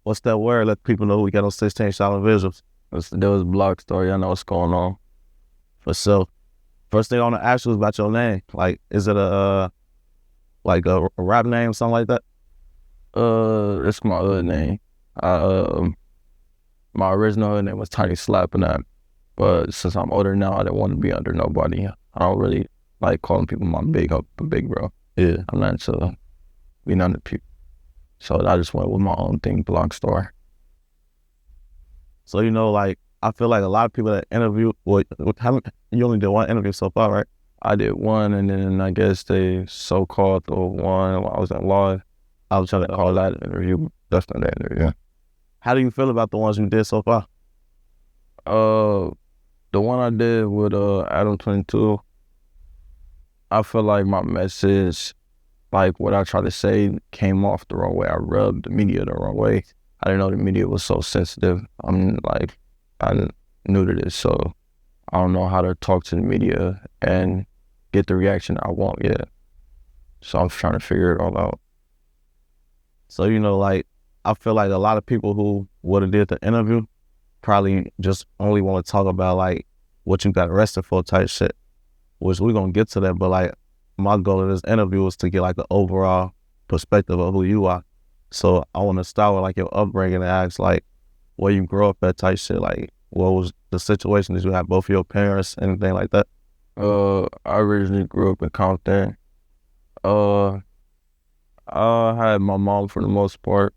What's that word? Let people know we got on 16 solid visuals. There was Blockstar. Y'all know what's going on. For sure. First thing I want to ask you is about your name. Like, is it a rap name, something like that? It's my other name. My original other name was Tiny Slapping That, but since I'm older now, I don't want to be under nobody. I don't really like calling people my big bro. Yeah. I'm not into being under people. So I just went with my own thing, Blockstar. So, like, I feel like a lot of people that interview, you only did one interview so far, right? I did one, and then I guess they so-called the one while I was in law. I was trying to call that an interview. That's not that interview. How do you feel about the ones you did so far? The one I did with Adam 22, I feel like my message, like what I tried to say, came off the wrong way. I rubbed the media the wrong way. I didn't know the media was so sensitive. I'm new to this, so I don't know how to talk to the media and get the reaction I want yet. So I'm trying to figure it all out. So, like, I feel like a lot of people who would have did the interview probably just only want to talk about, like, what you got arrested for type shit, which we're going to get to that. But, like, my goal of this interview is to get, like, the overall perspective of who you are. So I want to start with, like, your upbringing and ask, like, where you grew up at type shit. Like, what was the situation? Did you have both of your parents, anything like that? I originally grew up in Compton. I had my mom for the most part.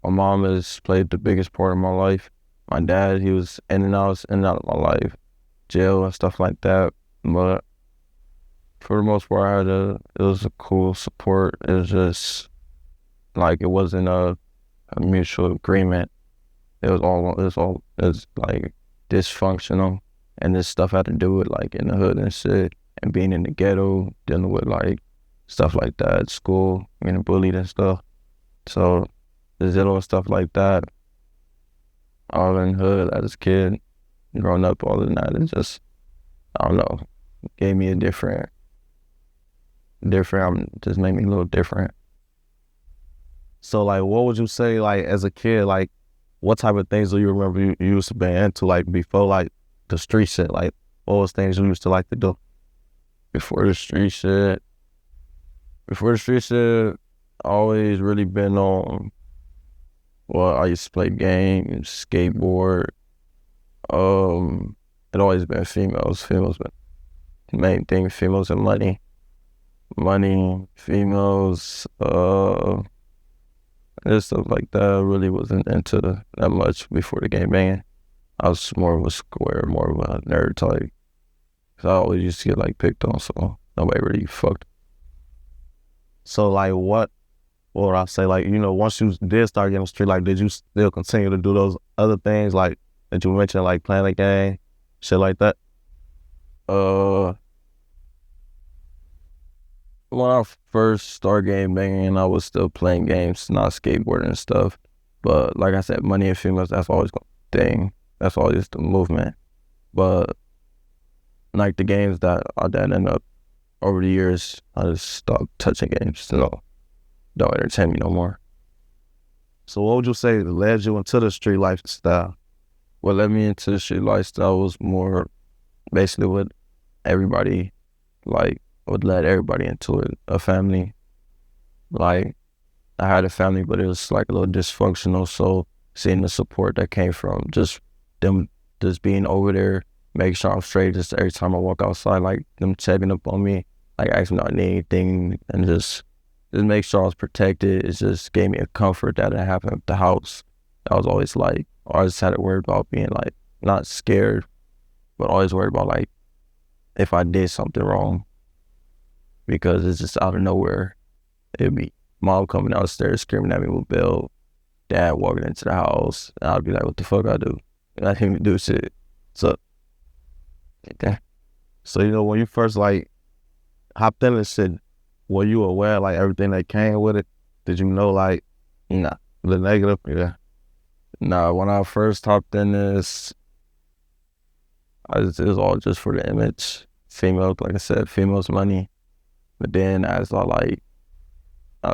My mom has played the biggest part of my life. My dad, he was in and out of my life, jail and stuff like that. But for the most part, it was a cool support. It was just like it wasn't a mutual agreement. It was like dysfunctional, and this stuff had to do with like in the hood and shit, and being in the ghetto, dealing with like stuff like that at school, getting bullied and stuff. So the little and stuff like that, all in the hood as a kid, growing up, all of that, it just, I don't know, gave me a different, just made me a little different. So, like, what would you say, like, as a kid, like, what type of things do you remember you used to be into, like, before, like, the street shit? Like, what was things you used to like to do? Before the street shit, I always really been on, well, I used to play games, skateboard. It always been females. Females been the main thing. Females and money, females. And stuff like that. I really wasn't into that much before the game banging. I was more of a square, more of a nerd type. Cause I always used to get like picked on, so nobody really fucked. So, like, what would I say? Like, once you did start getting on the street, like, did you still continue to do those other things, like, that you mentioned, like playing the game, shit like that? When I first started game banging, I was still playing games, not skateboarding and stuff. But like I said, money and females, that's always the thing. That's always the movement. But like the games that end up over the years, I just stopped touching games. So don't entertain me no more. So what would you say led you into the street lifestyle? What led me into the street lifestyle was more basically what everybody would let everybody into it, a family. Like, I had a family, but it was like a little dysfunctional. So seeing the support that came from just them just being over there, making sure I'm straight just every time I walk outside, like them checking up on me, like asking me if I need anything, and just make sure I was protected. It just gave me a comfort that it happened at the house. I was always like, I just had to worry about being like, not scared, but always worried about like, if I did something wrong. Because it's just out of nowhere. It'd be mom coming downstairs screaming at me with Bill, dad walking into the house, and I'd be like, what the fuck I do? And I didn't even do shit. So, yeah. So, when you first, like, hopped in this shit, were you aware, like, everything that came with it? Did you know, like, Nah. the negative? Yeah. Nah, when I first hopped in this, it was all just for the image. Females, like I said, females, money. But then as I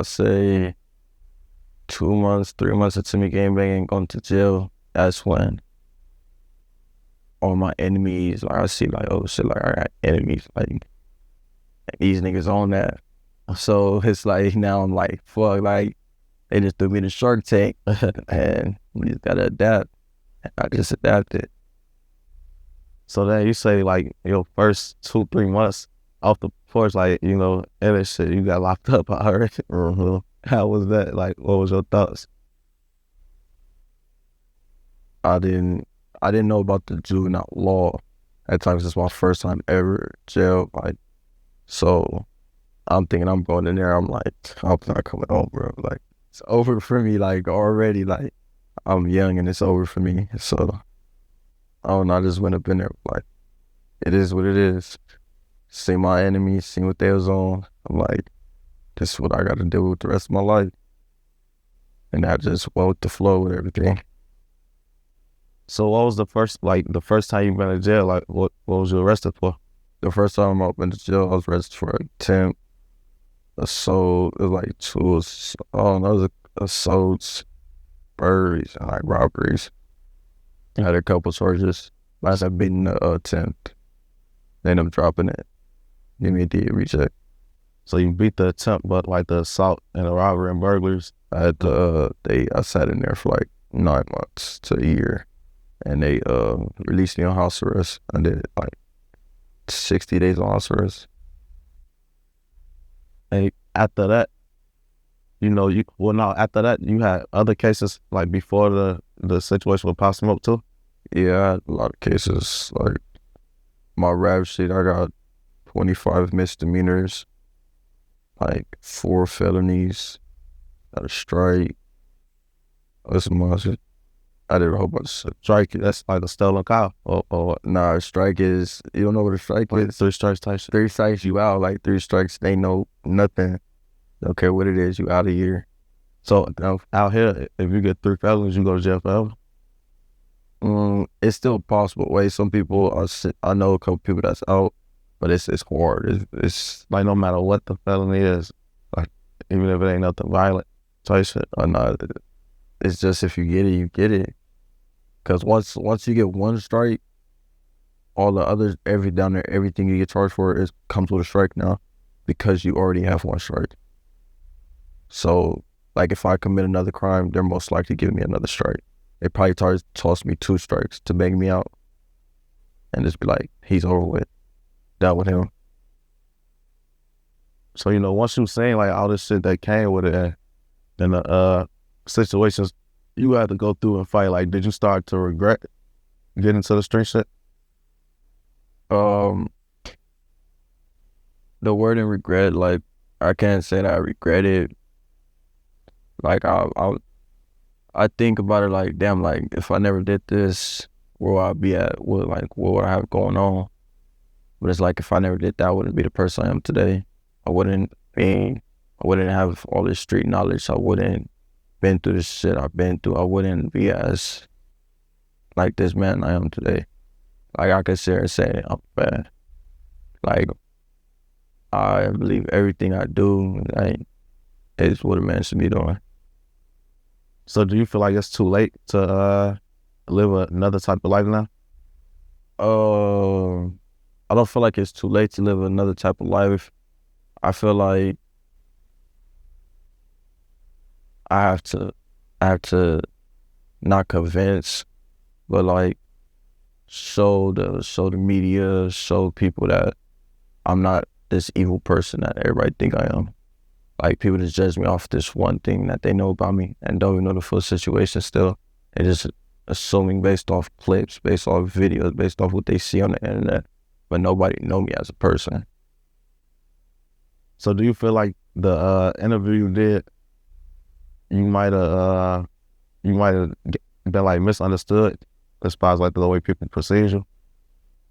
say 2 months, 3 months into me gang banging, going to jail, that's when all my enemies, like I see like, oh shit, like I got enemies, like these niggas on that. So it's like now I'm like, fuck, like they just threw me in the Shark Tank and we just gotta adapt. And I just adapted. So then you say like your first 2-3 months off the porch, like, you know, and that shit, you got locked up already. How was that? Like, what was your thoughts? I didn't know about the juvenile law at times. It's my first time ever jail. Like, so I'm thinking I'm going in there. I'm like, I'm not coming home, bro. Like, it's over for me. Like already, like I'm young and it's over for me. So I don't know. I just went up in there like, it is what it is. See my enemies, see what they was on. I'm like, this is what I got to deal with the rest of my life. And I just went with the flow with everything. So what was the first time you been in jail? Like, what was you arrested for? The first time I went to jail, I was arrested for attempt, assault. It was like assaults, burglaries, and like robberies. I had a couple charges. Last I beaten the attempt. They ended up dropping it. Give me a DA reject. So you beat the attempt, but like the assault and the robbery and burglaries? I had I sat in there for like 9 months to a year. And they released me on house arrest. I did like 60 days on house arrest. And after that, you know, after that, you had other cases like before the situation with Pop Smoke too? Yeah, I had a lot of cases. Like my rap sheet, I got 25 misdemeanors, like 4 felonies, got a strike. What's the I did a whole bunch of shit. Strike, that's like a stolen car. Or nah, strike is, you don't know what a strike is? 3 strikes type shit. 3 strikes, you out. Like 3 strikes, they know nothing. Don't care what it is, you out of here. So out here, if you get 3 felonies, you go to jail forever? It's still possible. Way some people I know a couple people that's out, but it's hard. It's like no matter what the felony is, like even if it ain't nothing violent type shit. Or not. It's just if you get it, you get it. Cause once you get 1 strike, all the others, everything you get charged for comes with a strike now, because you already have 1 strike. So like if I commit another crime, they're most likely giving me another strike. They probably toss me 2 strikes to bang me out, and just be like, he's over with, done with him. So you know, once you saying like all this shit that came with it, and the situations you had to go through and fight, like did you start to regret getting into the street shit? The word in regret, like I can't say that I regret it. Like I think about it like, damn, like if I never did this, where would I be at? What would I have going on? But it's like if I never did that, I wouldn't be the person I am today. I wouldn't have all this street knowledge. I wouldn't been through the shit I've been through. I wouldn't be as like this man I am today. Like I could sit here and say I'm bad. Like I believe everything I do, like, is what a man should be doing. So do you feel like it's too late to live another type of life now? I don't feel like it's too late to live another type of life. I feel like I have to not convince, but like show the media, show people that I'm not this evil person that everybody think I am. Like people just judge me off this one thing that they know about me and don't even know the full situation still. They're just assuming based off clips, based off videos, based off what they see on the internet, but nobody know me as a person. So do you feel like the interview you did, you might have been like misunderstood as far as like the way people perceive you?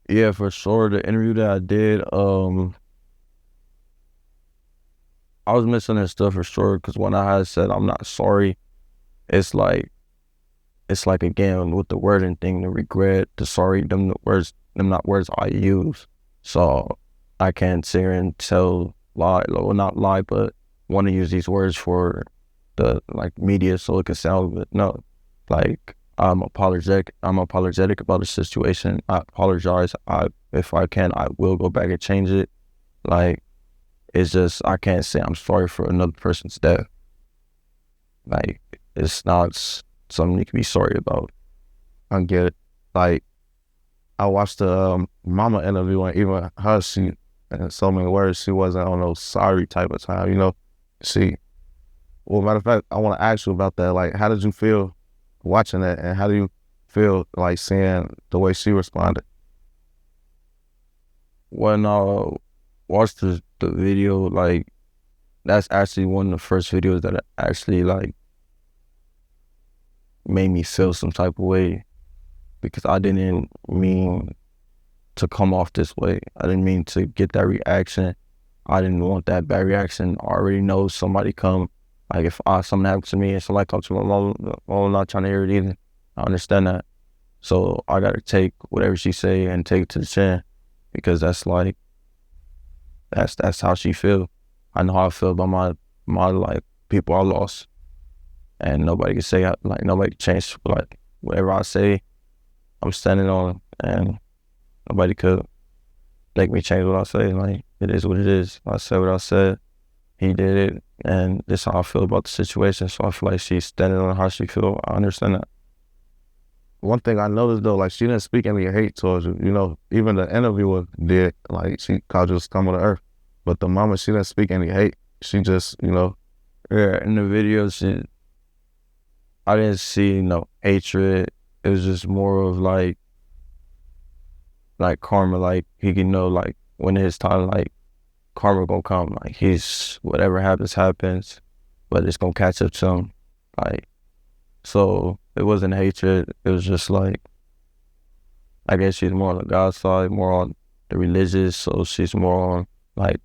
Yeah, for sure. The interview that I did, I was misunderstood for sure, because when I had said I'm not sorry, it's like again with the wording thing, the regret, the sorry, them not words I use. So I can't sit here and not lie, but want to use these words for the like media so it could sound good. No, like I'm apologetic about the situation. I apologize. If I can, I will go back and change it. Like, it's just, I can't say I'm sorry for another person's death. Like, it's not something you can be sorry about. I get it. Like, I watched the mama interview, and even her, she, in so many words, she wasn't on no sorry type of time, you know? Well, matter of fact, I want to ask you about that. Like, how did you feel watching that, and how do you feel, like, seeing the way she responded? When I watched the video, like, that's actually one of the first videos that actually, like, made me feel some type of way, because I didn't mean to come off this way. I didn't mean to get that reaction. I didn't want that bad reaction. I already know somebody come, like, if something happens to me and somebody comes to my mom, I'm not trying to hear it either. I understand that. So I gotta take whatever she say and take it to the chin, because that's like, that's how she feel. I know how I feel about my like, people I lost. And nobody can say, like, nobody can change, like, whatever I say, I'm standing on, and nobody could make me change what I say. Like, it is what it is. I said what I said, he did it, and this is how I feel about the situation. So I feel like she's standing on how she feel. I understand that. One thing I noticed, though, like, she didn't speak any hate towards you, you know? Even the interviewer did, like, she called you a scum of the earth. But the mama, she didn't speak any hate. She just, you know. Yeah, in the video, I didn't see no hatred. It was just more of like karma. Like, he can know, like, when his time, like, karma gonna come. Like, whatever happens, but it's gonna catch up to him. Like, so it wasn't hatred. It was just like, I guess she's more on the God side, more on the religious. So she's more on like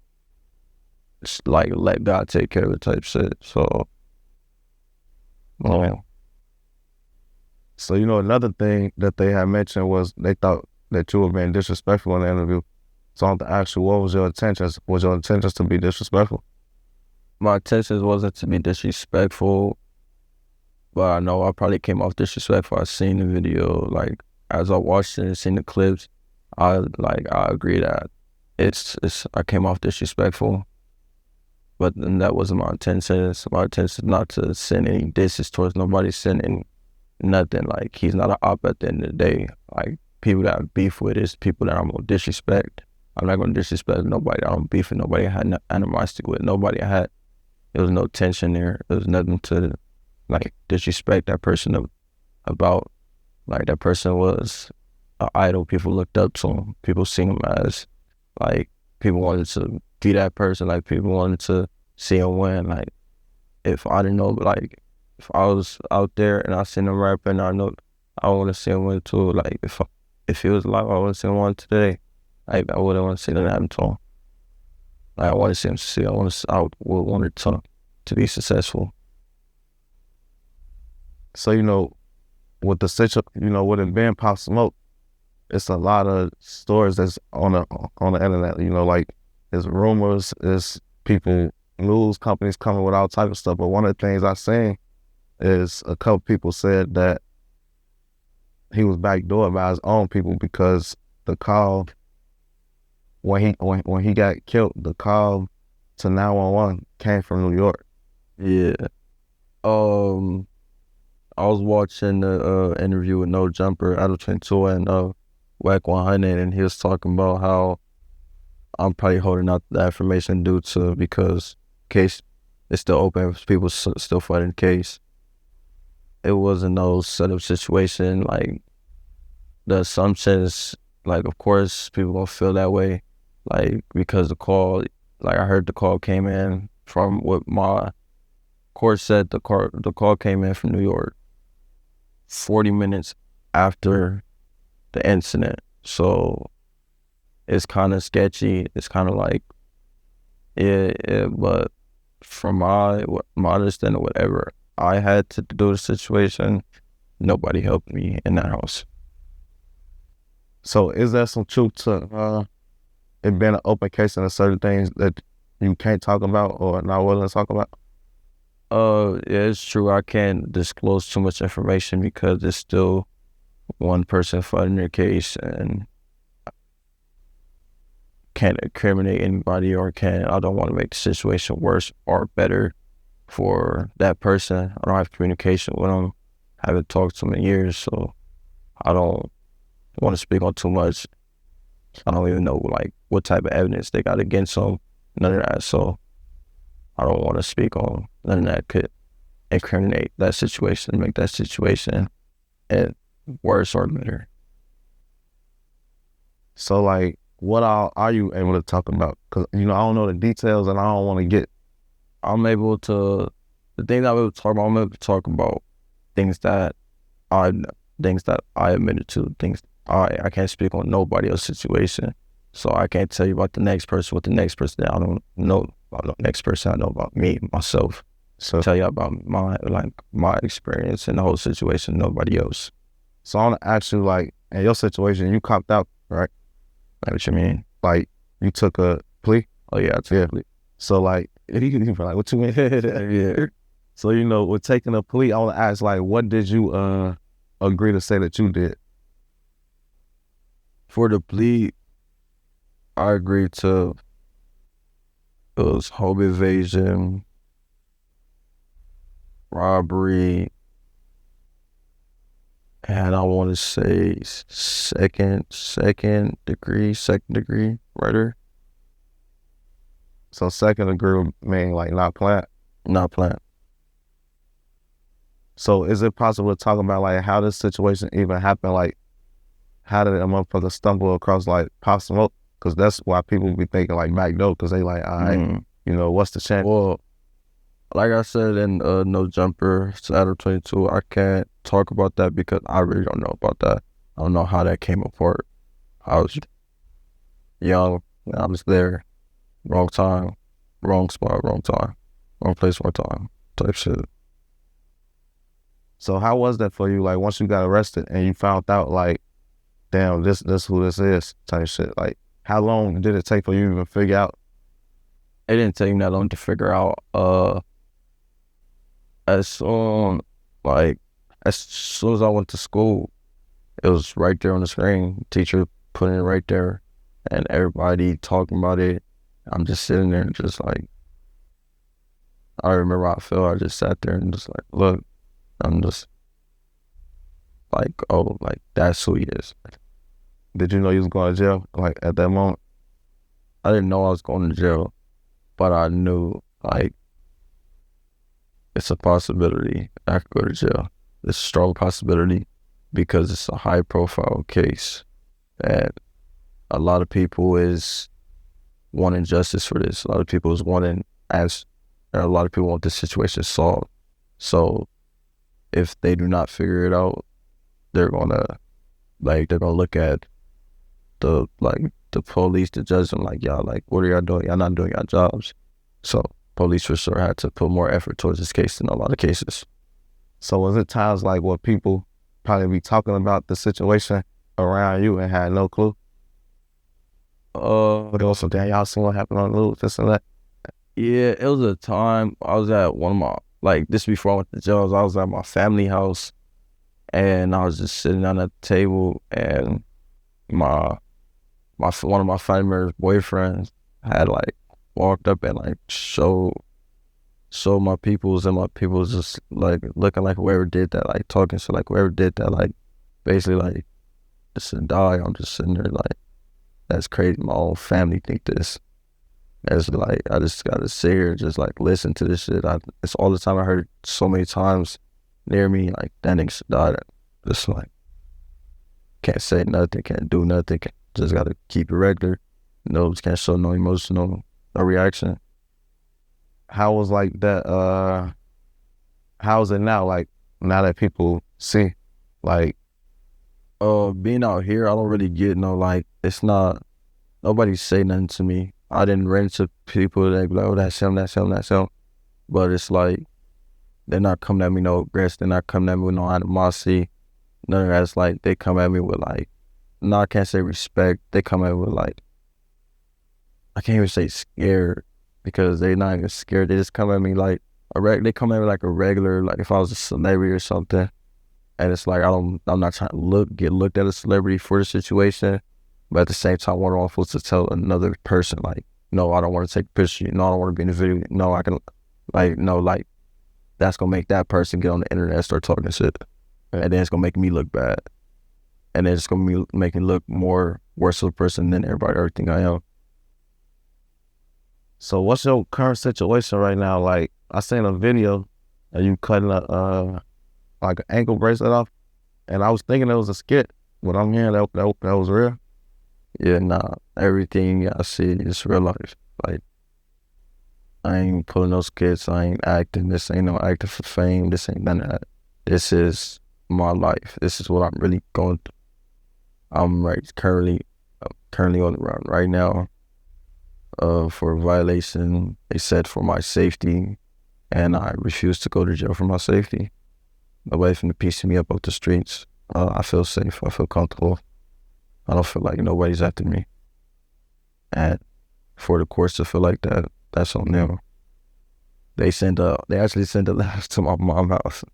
let God take care of it type shit. So, well. So, you know, another thing that they had mentioned was they thought that you were being disrespectful in the interview. So I want to ask you, what was your intentions? Was your intentions to be disrespectful? My intentions wasn't to be disrespectful, but I know I probably came off disrespectful. I seen the video, like, as I watched it and seen the clips, I agree that I came off disrespectful. But then that wasn't my intentions. My intention is not to send any disses towards nobody, sending nothing. Like, he's not an op at the end of the day. Like, people that I beef with is people that I'm gonna disrespect. I'm not gonna disrespect nobody that I'm beefing, nobody I had no animosity with, nobody I had. There was no tension there. There was nothing to, like, disrespect that person about. Like, that person was an idol. People looked up to him. People seen him as, like, people wanted to be that person. Like, people wanted to see him win. Like, if I didn't know, like, if I was out there and I seen him rapping, I know I want to see him win too. Like, if he was alive, I want to see him win today. Like, I wouldn't want to see that happen to him. Like, I want to see him succeed. I would want it to be successful. So, you know, with the situation, you know, with it being Pop Smoke, it's a lot of stories that's on the internet. You know, like, there's rumors, there's people, news companies coming with all type of stuff. But one of the things I seen is a couple people said that he was backdoored by his own people, because the call when he got killed, the call to 911 came from New York. Yeah. I was watching the interview with No Jumper, Adult 22, and Wack 100, and he was talking about how I'm probably holding out the information due to, because case is still open, people still fighting the case. It wasn't no setup situation. Like, the assumptions, like, of course people gonna feel that way, like, because the call, like, I heard the call came in from what my court said. The call came in from New York 40 minutes after the incident. So it's kind of sketchy. It's kind of like, yeah, but from my understanding, whatever I had to do the situation, nobody helped me in that house. So is there some truth to it being an open case and there's certain things that you can't talk about or not willing to talk about? Yeah, it's true. I can't disclose too much information because it's still one person fighting their case, and can't incriminate anybody, or I don't want to make the situation worse or better for that person. I don't have communication with them. I haven't talked to them in years, so I don't want to speak on too much. I don't even know like what type of evidence they got against them, none of that. So I don't want to speak on none of that could incriminate that situation, make that situation worse or better. So like, what all are you able to talk about? Because I don't know the details, and I don't want to get. The things I'm able to talk about, I'm able to talk about things that I admitted to. Things I can't speak on nobody else's situation, so I can't tell you about the next person. What the next person I don't know about the next person. I know about me, myself. So tell you about my experience in the whole situation. Nobody else. So I want to ask you, like, in your situation, you copped out, right? Like, what you mean? Like, you took a plea? Oh yeah, I took a plea. So like, if you can like, what you mean? Yeah. So with taking a plea, I want to ask, like, what did you agree to say that you did? For the plea, I agreed to it was home invasion, robbery, and I want to say second degree murder. So second degree meaning like not planned? Not planned. So is it possible to talk about like how this situation even happened? Like, how did a motherfucker stumble across like Pop Smoke? Because that's why people be thinking like Mac Dope, because they like, all right, what's the chance? Well, like I said in No Jumper, Saturday 22, I can't talk about that because I really don't know about that. I don't know how that came apart. I was young, and I was there, wrong time, wrong spot, wrong time, wrong place, wrong time, type shit. So how was that for you? Like, once you got arrested and you found out, like, damn, this who this is, type shit. Like, how long did it take for you to even figure out? It didn't take me that long to figure out. As soon as I went to school, it was right there on the screen. Teacher put it right there, and everybody talking about it. I'm just sitting there and just like, I remember how I felt. I just sat there and just like, look, I'm just like, oh, like that's who he is. Did you know you was going to jail? Like at that moment? I didn't know I was going to jail, but I knew like it's a possibility I could go to jail. It's a strong possibility because it's a high profile case and a lot of people is wanting justice for this. A lot of people is wanting a lot of people want this situation solved. So if they do not figure it out, they're gonna look at the police, the judge, and like, y'all, like, what are y'all doing? Y'all not doing your jobs. So police for sure had to put more effort towards this case than a lot of cases. So was it times like where people probably be talking about the situation around you and had no clue? But also, damn, y'all seen what happened on the news, this and that? Yeah, it was a time I was at one of my, like, this before I went to jail, I was at my family house and I was just sitting down at the table and one of my family members' boyfriends had like walked up and like showed my peoples, and my peoples just like looking like whoever did that, like talking to like whoever did that, like basically like just to die. I'm just sitting there like, that's crazy. My whole family think this. It's like, I just gotta sit here and just like listen to this shit. It's all the time I heard it so many times near me, like that nigga should die. Just like, can't say nothing, can't do nothing, just gotta keep it regular. Just can't show no emotional, no reaction. How was like that, how is it now? Like, now that people see, like, being out here, I don't really get no, like, it's not, nobody say nothing to me. I didn't run into people that be like, oh, that's him, that's him, that's him. But it's like, they're not coming at me no aggressive, they're not coming at me with no animosity. None of that's like, they come at me with like, no, I can't say respect. They come at me with like, I can't even say scared because they're not even scared. They just come at me like, they come at me like a regular, like if I was a celebrity or something, and it's like I'm not trying to get looked at as a celebrity for the situation, but at the same time, what am I supposed to tell another person? Like, no, I don't want to take a picture. No, I don't want to be in the video. No, I can, like, no, like, that's gonna make that person get on the internet and start talking shit, and then it's gonna make me look bad, and then it's gonna make me look more worse of a person than everything I am. So what's your current situation right now? Like, I seen a video of you cutting a like an ankle bracelet off, and I was thinking it was a skit, but I'm hearing that was real. Yeah, nah, everything I see is real life. Like, I ain't pulling no skits, I ain't acting, this ain't no acting for fame, this ain't none of that. This is my life. This is what I'm really going through. I'm currently on the run right now for a violation. They said for my safety, and I refuse to go to jail for my safety. Nobody finna piece me up the streets. I feel safe, I feel comfortable. I don't feel like nobody's after me. And for the courts to feel like that, that's on them. They actually sent a letter to my mom's house.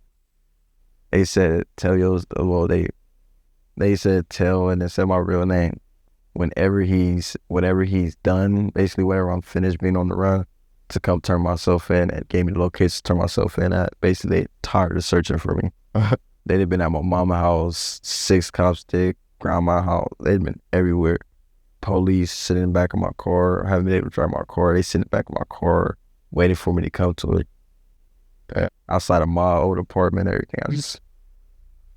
They said, they said tell, and they said my real name. Whatever he's done, basically whenever I'm finished being on the run, to come turn myself in, and gave me the location to turn myself in at. Basically, they tired of searching for me. They'd been at my mama's house, 6 cops did, grandma's house. They'd been everywhere. Police sitting in the back of my car, haven't been able to drive my car. They sit in the back of my car, waiting for me to come to it. Outside of my old apartment, everything. I just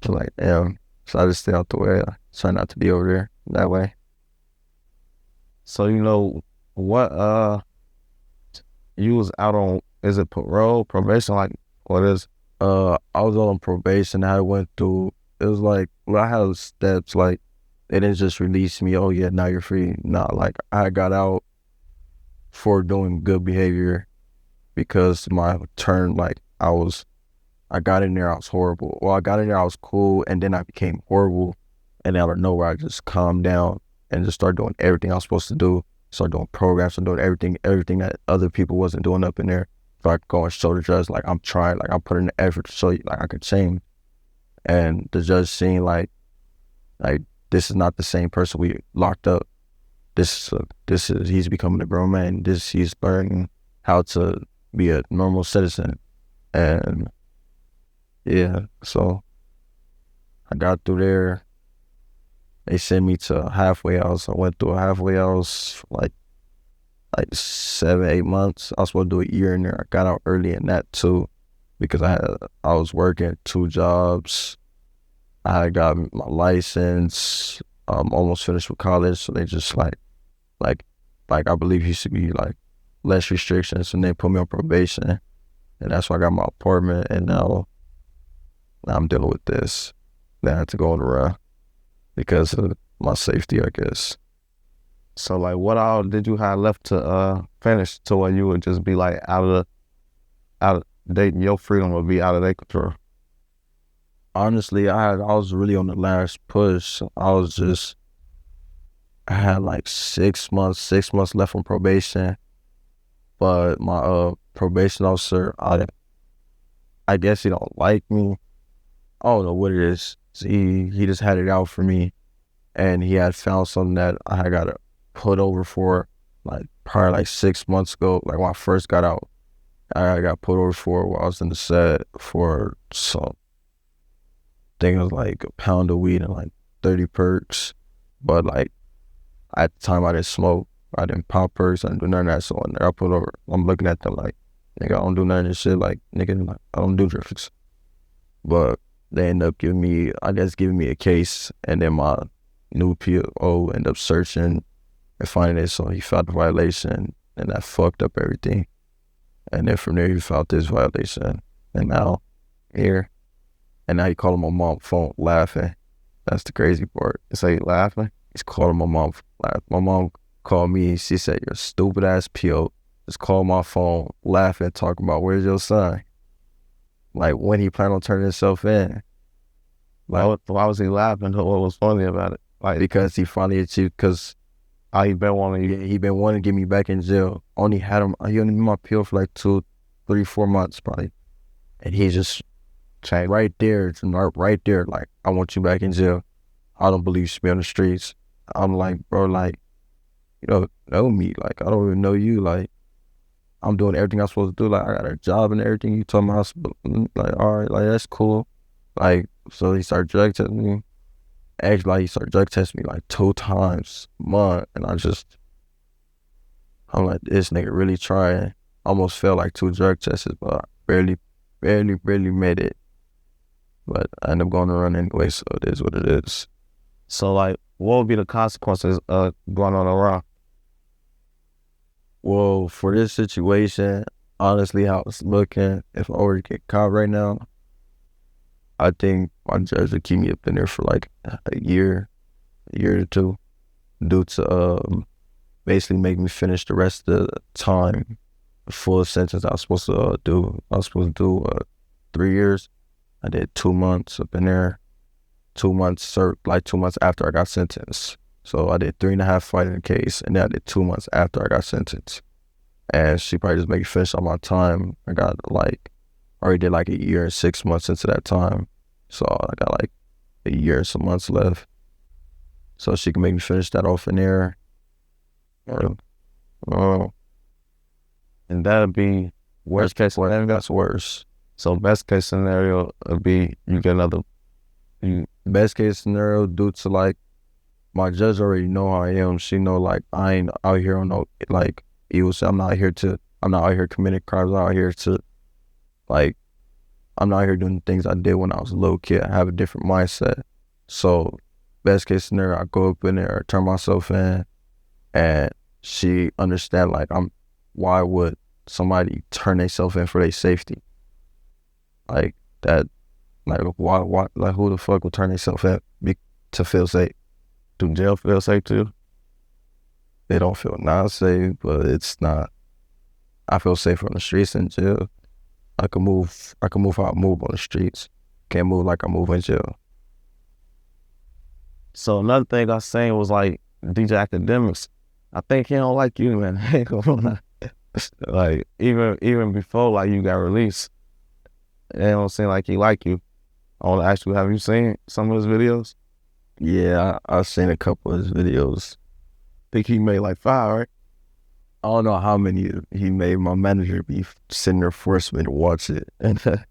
like, damn. So I just stay out the way. I try not to be over there that way. So you know what? You was out on, is it parole, probation? Like, what is? I was on probation. I went through. It was like, well, I had steps. Like, they didn't just release me. Oh yeah, now you're free. Nah, like I got out for doing good behavior because my turn. Like I got in there. I was horrible. Well, I got in there. I was cool, and then I became horrible. And out of nowhere, I just calmed down and just started doing everything I was supposed to do. Started doing programs and doing everything that other people wasn't doing up in there. So I could go and show the judge, like, I'm trying, like, I'm putting the effort to show you, like, I could change. And the judge seen, like, this is not the same person we locked up. This is he's becoming a grown man. He's learning how to be a normal citizen. And yeah, so I got through there. They sent me to a halfway house. I went through a halfway house for like 7-8 months. I was supposed to do a year in there. I got out early in that too, because I was working 2 jobs. I got my license. Almost finished with college. So they just like I believe he should be like less restrictions, and they put me on probation, and that's why I got my apartment. And now I'm dealing with this. Then I had to go on the run because of my safety, I guess. So like, what all did you have left to finish to where you would just be like out of dating, your freedom would be out of their control? Honestly, I was really on the last push. I had like 6 months left on probation, but my probation officer, I guess he don't like me. I don't know what it is. He just had it out for me, and he had found something that I had got put over for like probably like 6 months ago. Like when I first got out, I got put over for while I was in the set for some, I think it was like a pound of weed and like 30 perks. But like at the time I didn't smoke, I didn't pop perks, I didn't do none of that. So when I put over, I'm looking at them like, nigga, I don't do none of this shit. Like, nigga, like, I don't do drugs. But they end up giving me a case, and then my new PO ended up searching and finding it. So he filed the violation, and that fucked up everything. And then from there, he filed this violation, and now here. And now he calling my mom's phone laughing. That's the crazy part. So he laughing? He's calling my mom laughing. My mom called me. She said, "You're a stupid ass PO. Just call my phone laughing, talking about where's your son? Like, when he plan on turning himself in?" Like, why was he laughing? What was funny about it? Like, because he finally achieved, because he been wanting to get me back in jail. He only been my PO for like 3-4 months probably. And he just right there, right there, like, I want you back in jail. I don't believe you should be on the streets. I'm like, bro, like, you don't know me. Like, I don't even know you. Like, I'm doing everything I'm supposed to do. Like, I got a job and everything. You told me I was, like, all right, like, that's cool. Like, so he started drug testing me. Actually, like, he started drug testing me like 2 times a month. And I'm like, this nigga really trying. Almost failed like 2 drug tests, but I barely made it. But I ended up going to run anyway, so it is what it is. So, like, what would be the consequences of going on a run? Well, for this situation, honestly, how it's looking, if I were to get caught right now, I think my judge would keep me up in there for like a year or 2, due to basically make me finish the rest of the time, the full sentence I was supposed to do. I was supposed to do 3 years. I did 2 months up in there. 2 months served, like 2 months after I got sentenced. So I did 3.5 fighting the case, and then I did 2 months after I got sentenced. And she probably just made me finish all my time. I got like, already did like a year and 6 months into that time. So I got like a year and some months left. So she can make me finish that off in there. And that'd be worst case scenario. That's worse. So best case scenario would be you get another. Best case scenario, due to like my judge already know how I am. She know like I ain't out here on no like evil shit. I'm not out here committing crimes. I'm out here to like, I'm not out here doing things I did when I was a little kid. I have a different mindset. So best case scenario, I go up in there, turn myself in, and she understand like why would somebody turn themselves in for their safety? Like that, like why, like who the fuck would turn themselves in to feel safe? Do jail feel safe too? They don't feel not safe, but it's not. I feel safer on the streets in jail. I can move how I move on the streets. Can't move like I move in jail. So another thing I seen was like DJ Academics. I think he don't like you, man. I ain't gonna lie. Like even before like you got released, it don't seem like he like you. I want to ask you, have you seen some of his videos? Yeah, I've seen a couple of his videos. Think he made like 5, right? I don't know how many he made. My manager be sitting there forcing me to watch it. And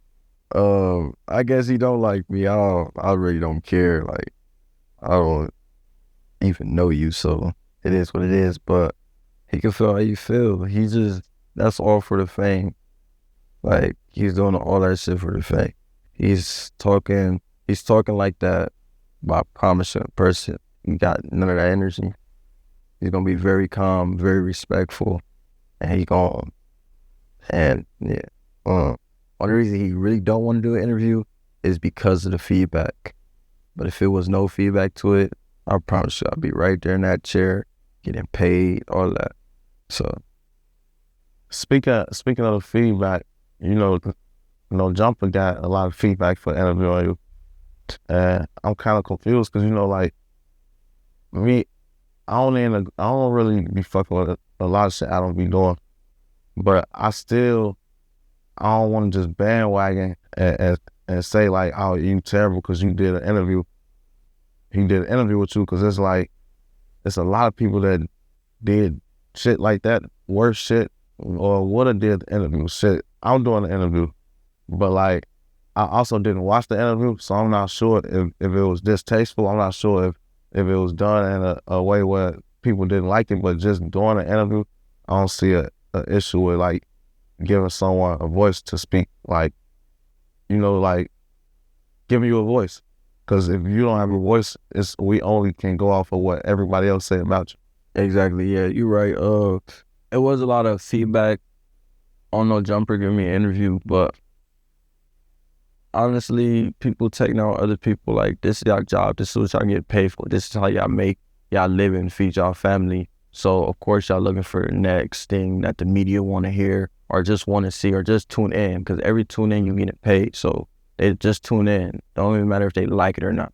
I guess he don't like me. I really don't care. Like, I don't even know you, so it is what it is. But he can feel how you feel. That's all for the fame. Like, he's doing all that shit for the fame. He's talking like that by promising a person. He got none of that energy. He's gonna be very calm, very respectful, and yeah. Only reason he really don't want to do an interview is because of the feedback. But if it was no feedback to it, I promise you I'll be right there in that chair, getting paid, all that. So speaking of the feedback, you know, Jumper got a lot of feedback for interviewing you. And I'm kind of confused because, you know, like me, I don't really be fucking with a lot of shit I don't be doing. But I don't want to just bandwagon and say like, oh, you terrible because you did an interview. He did an interview with you, because it's like, it's a lot of people that did shit like that, worse shit, or would have did the interview. Shit, I'm doing the interview. But like, I also didn't watch the interview, so I'm not sure if it was distasteful. I'm not sure if it was done in a way where people didn't like it. But just doing an interview, I don't see an issue with like giving someone a voice to speak. Like, you know, like giving you a voice. Because if you don't have a voice, we only can go off of what everybody else say about you. Exactly, yeah, you're right. It was a lot of feedback on No Jumper giving me an interview, but honestly, people taking out other people, like, this is y'all job, this is what y'all get paid for, this is how y'all make y'all live and feed y'all family. So of course y'all looking for the next thing that the media want to hear or just want to see or just tune in, because every tune in you getting paid. So they just tune in. Don't even matter if they like it or not.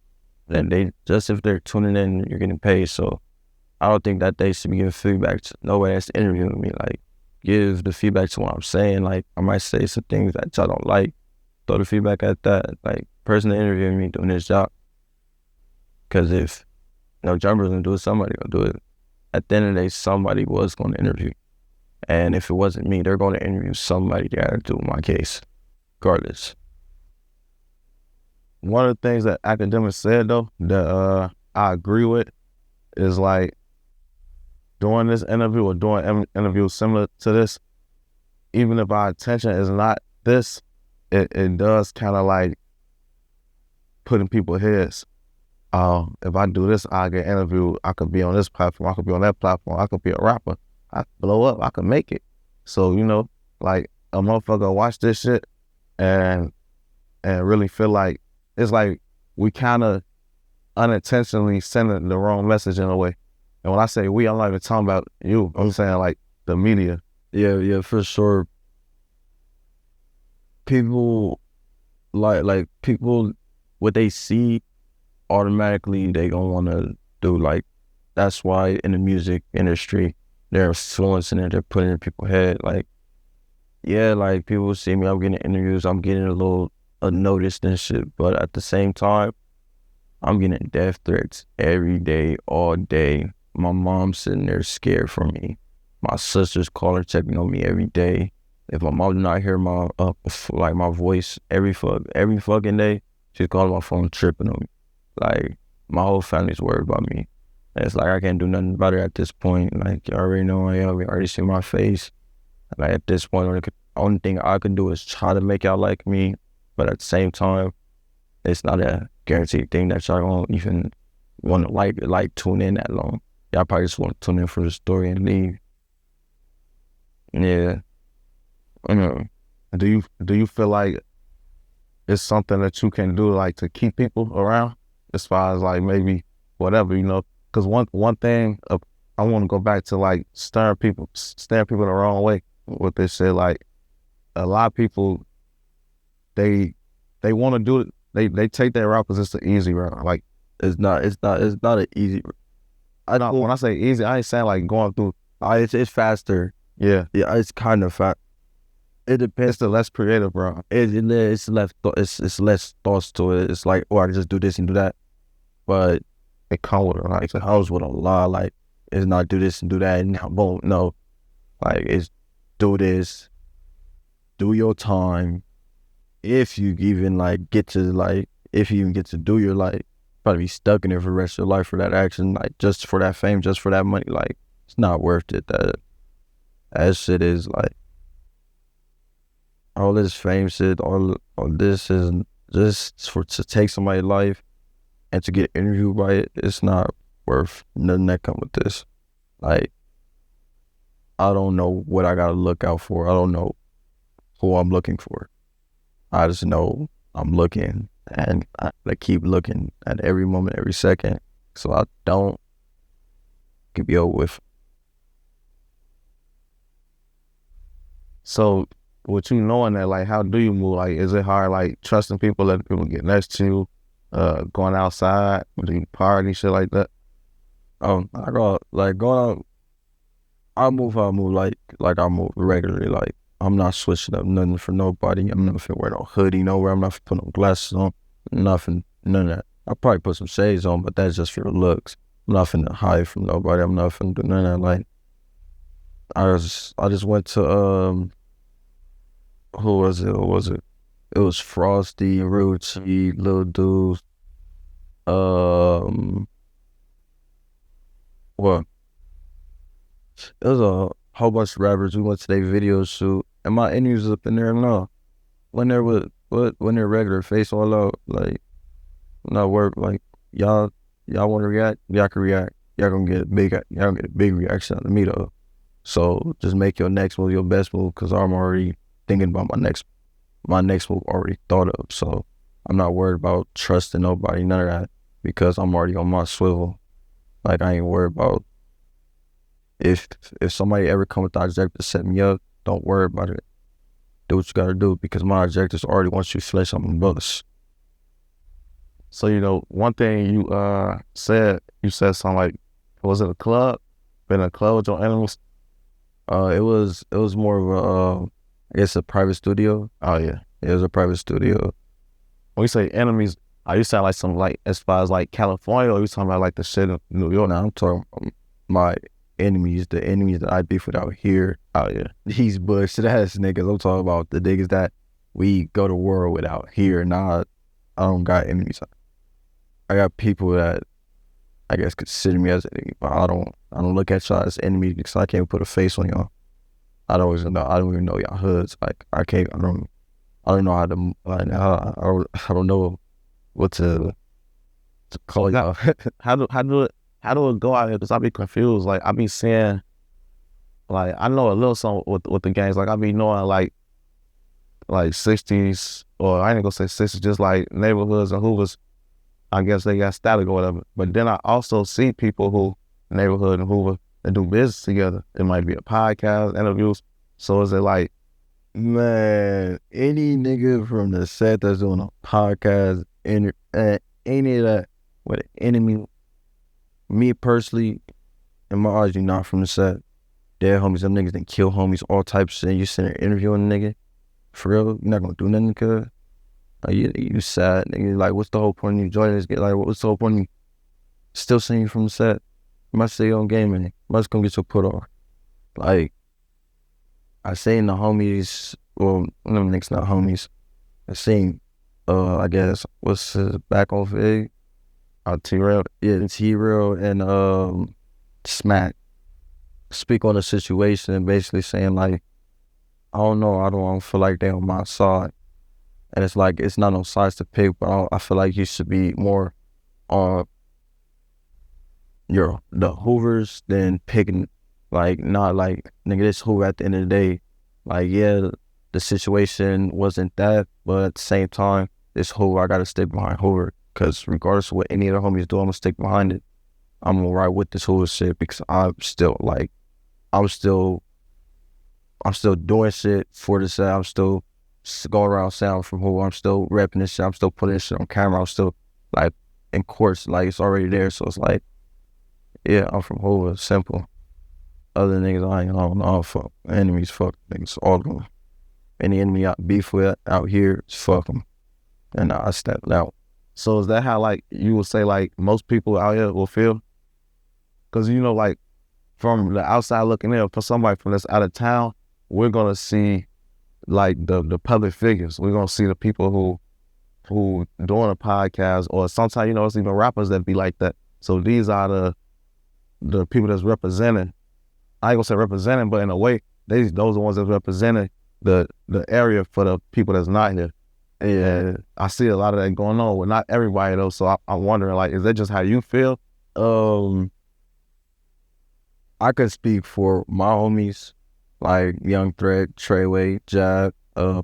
Then if they're tuning in, you're getting paid. So I don't think that they should be giving feedback to nobody that's interviewing me. Like, give the feedback to what I'm saying. Like, I might say some things that y'all don't like, throw the feedback at that. Like, person interviewing me doing this job. Because if no drummer's gonna do it, somebody gonna do it. At the end of the day, somebody was gonna interview. And if it wasn't me, they're gonna interview somebody that had to do my case, regardless. One of the things that academics said though, that I agree with, is like doing this interview or doing interviews similar to this, even if our attention is not this, it does kind of like put in people's heads. If I do this, I get interviewed. I could be on this platform. I could be on that platform. I could be a rapper. I could blow up. I could make it. So, you know, like a motherfucker watch this shit and really feel like it's like we kind of unintentionally sending the wrong message in a way. And when I say we, I'm not even talking about you. I'm saying like the media. Yeah, for sure. People like people, what they see, automatically they gonna want to do. Like, that's why in the music industry they're influencing it, they're putting it in people's head. Like, yeah, like people see me, I'm getting interviews, I'm getting a little noticed and shit, but at the same time I'm getting death threats every day, all day. My mom's sitting there scared for me. My sister's calling, checking on me every day. If my mom did not hear my like my voice every fucking day, she's calling my phone, tripping on me. Like, my whole family's worried about me. And it's like I can't do nothing about it at this point. Like, you already know I am. You already see my face. Like, at this point, the only thing I can do is try to make y'all like me. But at the same time, it's not a guaranteed thing that y'all won't even want to like tune in that long. Y'all probably just want to tune in for the story and leave. Yeah. I know. Do you feel like it's something that you can do like to keep people around, as far as like maybe whatever, you know? Because one thing I want to go back to, like staring people the wrong way with this shit. Like, a lot of people, they want to do it. They take that route because it's the easy route. Like, it's not an easy. When I say easy, I ain't saying like going through. It's faster. Yeah, it's kind of fast. It depends. It's the less creative route. It's less thoughts to it. It's like, oh, I can just do this and do that, but it comes with a lot. Like, it's not do this and do that and boom. No, like, it's do this, do your time. If you even like get to like, if you even get to do your like, probably be stuck in it for the rest of your life for that action, like just for that fame, just for that money. Like, it's not worth it. That shit is like, all this fame shit, all this is just to take somebody's life and to get interviewed by it. It's not worth nothing that come with this. Like, I don't know what I gotta look out for. I don't know who I'm looking for. I just know I'm looking, and I keep looking at every moment, every second, so I don't get be over with. So, with you knowing that, like, how do you move? Like, is it hard, like, trusting people, letting people get next to you, going outside, do you party, shit like that? I go like going out. I move how I move, like I move regularly. Like, I'm not switching up nothing for nobody. I'm not finna wear no hoodie nowhere. I'm not finna put no glasses on. Nothing, none of that. I'll probably put some shades on, but that's just for the looks. I'm not finna hide from nobody. I'm not finna do none of that. Like, I just went to who was it? It was Frosty, Ruchi, Lil Deuce, what? It was a whole bunch of rappers. We went to their video shoot, and my interviews up in there now. When they're regular face all out, like, not work, like, y'all want to react, y'all can react. Y'all gonna get a big reaction out of me though. So just make your next move your best move, because I'm already thinking about my next move already thought of. So I'm not worried about trusting nobody, none of that, because I'm already on my swivel. Like, I ain't worried about if somebody ever come with the objective to set me up, don't worry about it. Do what you gotta do, because my objectives already once you flesh on the bus. So, you know, one thing you said something like, was it a club? Been in a club with your animals? It was more of a I guess a private studio. Oh yeah. It was a private studio. When you say enemies, are you saying like some like as far as like California, or are you talking about like the shit in New York? Now I'm talking my enemies, the enemies that I beef with out here. Oh yeah. These bullshit ass niggas. I'm talking about the niggas that we go to war with out here. Nah, I don't got enemies. I got people that I guess consider me as an enemy, but I don't look at y'all as enemies because I can't put a face on y'all. I don't even know y'all hoods. Like I don't know how to like I don't know what to call y'all. How do it go out here? Because I be confused. Like I be seeing, like I know a little something with the gangs. Like I be knowing like 60s, or I ain't gonna say 60s, just like neighborhoods and Hoovers. I guess they got static or whatever. But then I also see people who neighborhood and Hoover that do business together. It might be a podcast, interviews. So is it like, man, any nigga from the set that's doing a podcast, any of that with an enemy, me personally, in my eyes, you not from the set. Dead homies, them niggas done kill homies, all types of shit. You sitting there interviewing a nigga, for real, you're not gonna do nothing, cuz. Like, you sad, nigga. Like, what's the whole point of you joining this? Like, what's the whole point of you still seeing you from the set? You must stay on game, man. You must come get your put on. Like, I seen the homies, well, them niggas not homies. I seen, I guess, what's his back on Fig? T-Rail? Yeah, T-Rail and Smack speak on the situation and basically saying, like, I don't know, I don't feel like they on my side. And it's like, it's not no sides to pick, but I feel like you should be more on the Hoovers than picking, like, not like, nigga, this Hoover at the end of the day. Like, yeah, the situation wasn't that, but at the same time, this Hoover, I gotta stick behind Hoover. Because regardless of what any of the homies do, I'm gonna stick behind it. I'm gonna ride with this Hoover shit because I'm still doing shit for the set. I'm still going around sound from Hoover. I'm still repping this shit. I'm still putting this shit on camera. I'm still like in course, like it's already there. So it's like, yeah, I'm from Hoover. Simple. Other niggas, I don't know. Fuck enemies, fuck niggas, all of them. Any enemy I beef with out here, fuck them. And I step out. So is that how like you would say like most people out here will feel? Because you know, like from the outside looking in, for somebody from this out of town, we're gonna see like the public figures. We're gonna see the people who doing a podcast, or sometimes, you know, it's even rappers that be like that. So these are the people that's representing. I ain't gonna say representing, but in a way, those are the ones that's representing the area for the people that's not here. And I see a lot of that going on with not everybody though. So I'm wondering, like, is that just how you feel? I could speak for my homies, like Young Threat, Treyway, Jab,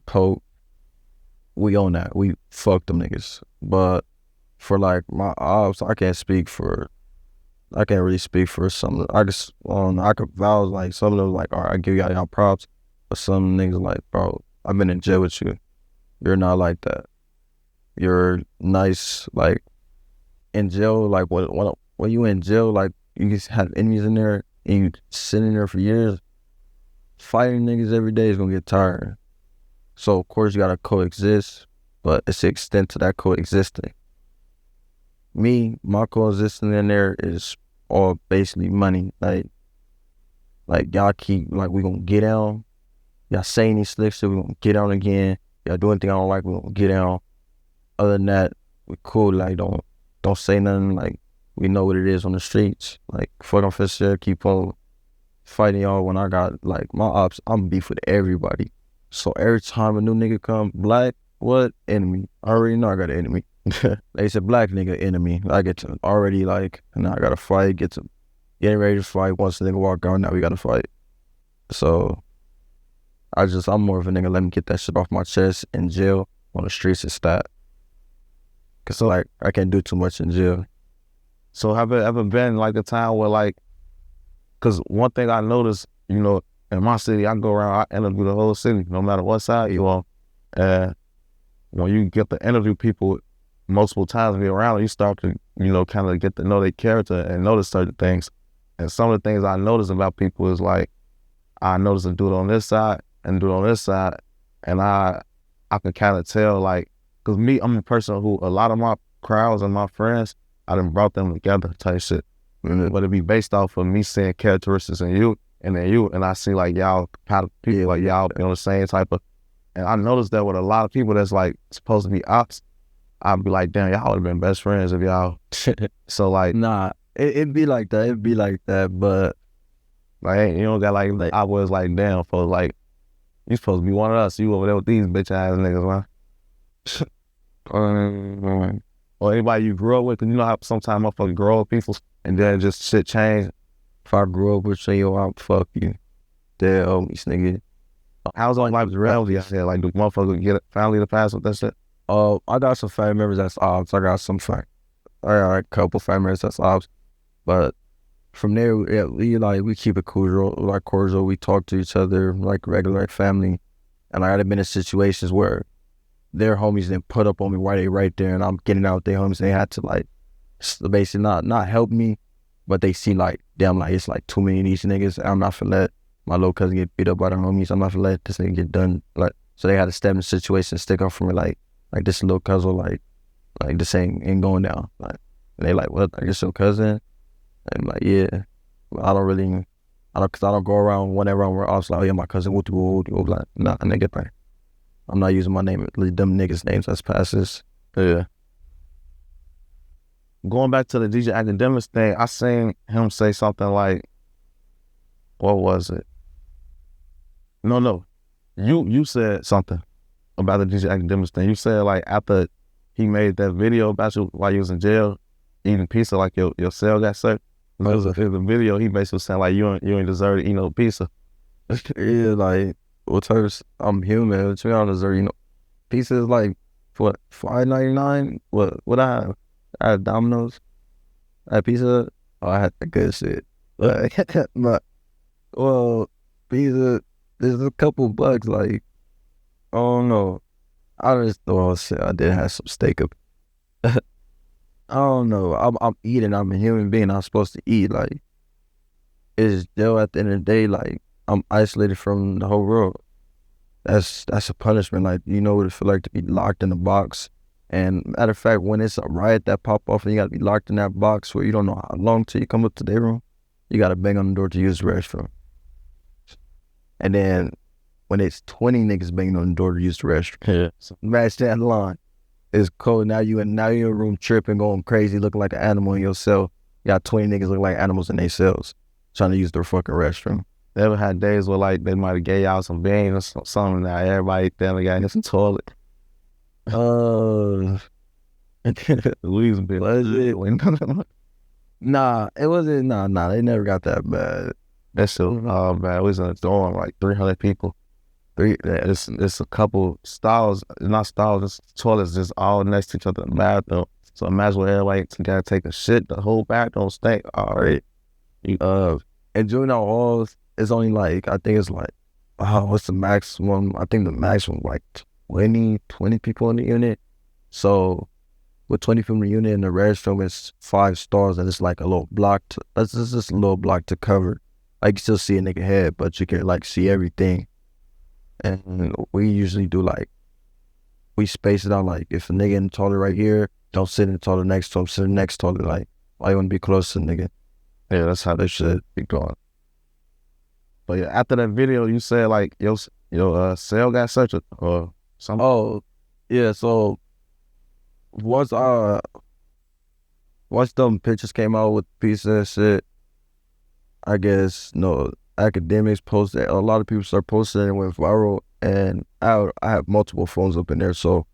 Pope. We on that. We fuck them niggas. But for like my ops, I can't really speak for some of them. I could vouch like some of them, like, all right, I give y'all props. But some niggas like, bro, I've been in jail with you. You're not like that. You're nice, like, in jail, like, when you in jail, like, you just have enemies in there, and you sitting there for years, fighting niggas every day is gonna get tiring. So, of course, you gotta coexist, but it's the extent to that coexisting. My coexisting in there is all basically money. Like y'all keep, like, we gonna get down. Y'all say any slick shit, we gonna get down again. Y'all do anything I don't like, we gonna get down. Other than that, we cool. Like, don't say nothing. Like, we know what it is on the streets. Like, fuck them for sure. Keep on fighting y'all. When I got, like, my ops, I'm beef with everybody. So every time a new nigga come, black, what? Enemy. I already know I got an enemy. They said black nigga enemy. I get to already, like, now I gotta fight, getting ready to fight. Once the nigga walk out, now we gotta fight. So I'm more of a nigga, let me get that shit off my chest in jail. On the streets it's that. Cause like, I can't do too much in jail. So have it ever been like a time where, like, cause one thing I noticed, you know, in my city, I go around, I interview the whole city, no matter what side you on. And when you get to interview people multiple times and be around, you start to, you know, kind of get to know their character and notice certain things. And some of the things I notice about people is like, I noticed a dude on this side and a dude on this side, and I can kind of tell, like, cause me, I'm a person who a lot of my crowds and my friends, I done brought them together type shit. But it be based off of me seeing characteristics in you, and then you, and I see like y'all people like y'all on the same type of, and I noticed that with a lot of people that's like supposed to be ops, I'd be like, damn, y'all would have been best friends if y'all. So like, nah, it'd be like that. It'd be like that, but like, you don't got like I was like, damn, for like, you supposed to be one of us. You over there with these bitch ass niggas, man. Or anybody you grew up with, cause you know how sometimes motherfuckers grow up with people and then just shit change. If I grew up with you, yo, I'll fuck you. Damn, homies, nigga. How's on life's reality out there? Like, do motherfuckers get family to pass with that shit? I got some family members that's ops. I got a couple family members that's ops. But from there, yeah, we keep it cordial. We talk to each other like regular family. And I had been in situations where their homies didn't put up on me while they right there, and I'm getting out with their homies. They had to like basically not help me, but they see like, damn, like it's like too many of these niggas. I'm not finna let my little cousin get beat up by their homies. I'm not finna let this nigga get done. Like, so they had to step in the situation, stick up for me, like this little cousin, like this ain't going down. Like, and they like, what? Like, it's your cousin? And I'm like, yeah. I don't go around whenever I'm like, oh yeah, my cousin, what do like, nah, nigga, bro. I'm not using my name, them niggas' names as passes. Yeah. Going back to the DJ Academics thing, I seen him say something like, what was it? No. You said something about the DJ Academics thing. You said like after he made that video about you while you was in jail, eating pizza, like your cell got searched. It was a video, he basically saying like you ain't deserve to eat no pizza. Yeah, like, I'm human. What you don't deserve, pizza is like, what, $5.99? What I had Domino's. I had pizza. Oh, I had the good shit. But well, pizza, there's a couple bucks, like, I don't know. I did have some steak up. I don't know. I'm eating. I'm a human being. I'm supposed to eat. Like, it's still at the end of the day, like, I'm isolated from the whole world. That's a punishment. Like, you know what it feel like to be locked in a box. And matter of fact, when it's a riot that pop off and you gotta be locked in that box where you don't know how long till you come up to their room, you gotta bang on the door to use the restroom. And then when it's 20 niggas banging on the door to use the restroom, yeah. So match that line. It's cold. Now you in your room tripping, going crazy, looking like an animal in your cell. You got 20 niggas looking like animals in their cells, trying to use their fucking restroom. They ever had days where like they might have gave y'all some beans or something, now everybody family got in some toilet. We was big. Nah, it wasn't. Nah. They never got that bad. That shit was bad. We was in a dorm, like 300 people. It's a couple stalls, not stalls, it's toilets just all next to each other in the bathroom. So imagine when everybody gotta take a shit, the whole bathroom stink. All right. And juvenile halls is only like, I think it's like, what's the maximum? I think the maximum like 20 people in the unit. So with 20 people in the unit in the restroom, it's 5 stars, and it's like a little block. That's just a little block to cover. Like, you still see a nigga head, but you can like see everything. And we usually do like, we space it out, like if a nigga in the toilet right here, don't sit in the toilet next to him, sit in the next toilet. Like, why you want to be close to the nigga? Yeah, that's how this shit be going. But yeah, after that video, you said like your cell got searched or something. Oh, yeah. So once them pictures came out with pieces and shit, I guess academics posted. A lot of people start posting it, and went viral. And I have multiple phones up in there, so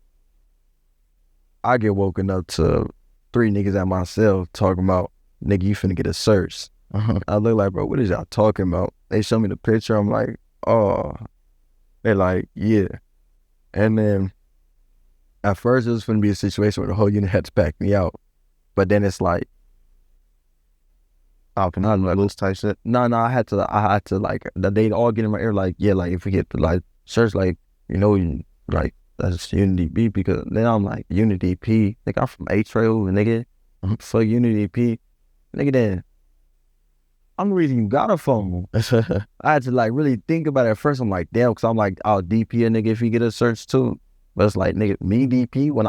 I get woken up to 3 niggas at my cell talking about, nigga, you finna get a search. I look like, bro, what is y'all talking about? They show me the picture. I'm like, oh. They're like, yeah. And then at first it was finna be a situation where the whole unit had to pack me out. But then it's like, can I lose type shit? No, I had to like, they'd all get in my ear like, yeah, like if we get to like search, like, like that's Unity B, because then I'm like, Unity P, nigga, I'm from A-Trail, nigga, fuck Unity P, nigga, then I'm the reason you got a phone. I had to like really think about it at first. I'm like, damn, because I'm like, I'll DP a nigga if he get a search too. But it's like, nigga, me DP when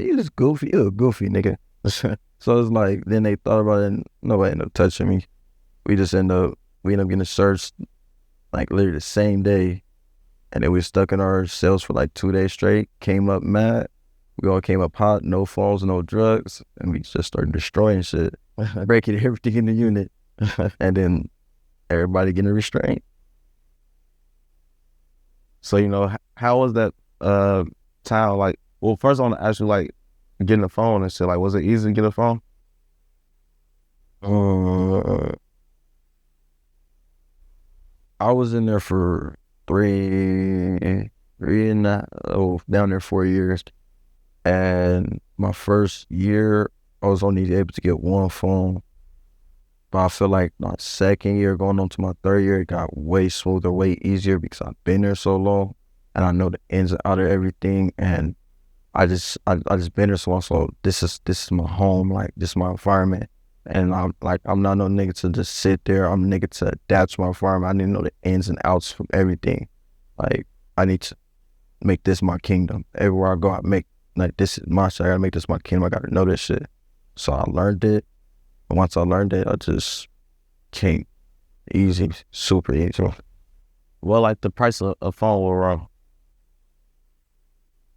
you just goofy, you a goofy nigga. So it's like, then they thought about it and nobody ended up touching me. We end up getting searched like literally the same day. And then we stuck in our cells for like 2 days straight, came up mad. We all came up hot, no phones, no drugs. And we just started destroying shit, breaking everything in the unit. And then everybody getting restrained. So, you know, how was that time? Like, well, first I want to ask you, like, getting a phone and shit. Like, was it easy to get a phone? I was in there for down there 4 years. And my first year, I was only able to get one phone. But I feel like my second year, going on to my third year, it got way smoother, way easier because I've been there so long and I know the ins and outs of everything. And I just been there so long. So this is my home, like this is my environment. And I'm not no nigga to just sit there. I'm a nigga to adapt to my environment. I need to know the ins and outs from everything. Like I need to make this my kingdom. Everywhere I go, I make like this is my shit. I gotta make this my kingdom. I gotta know this shit. So I learned it. And once I learned it, I just came easy, super easy. Well, like the price of a phone were wrong.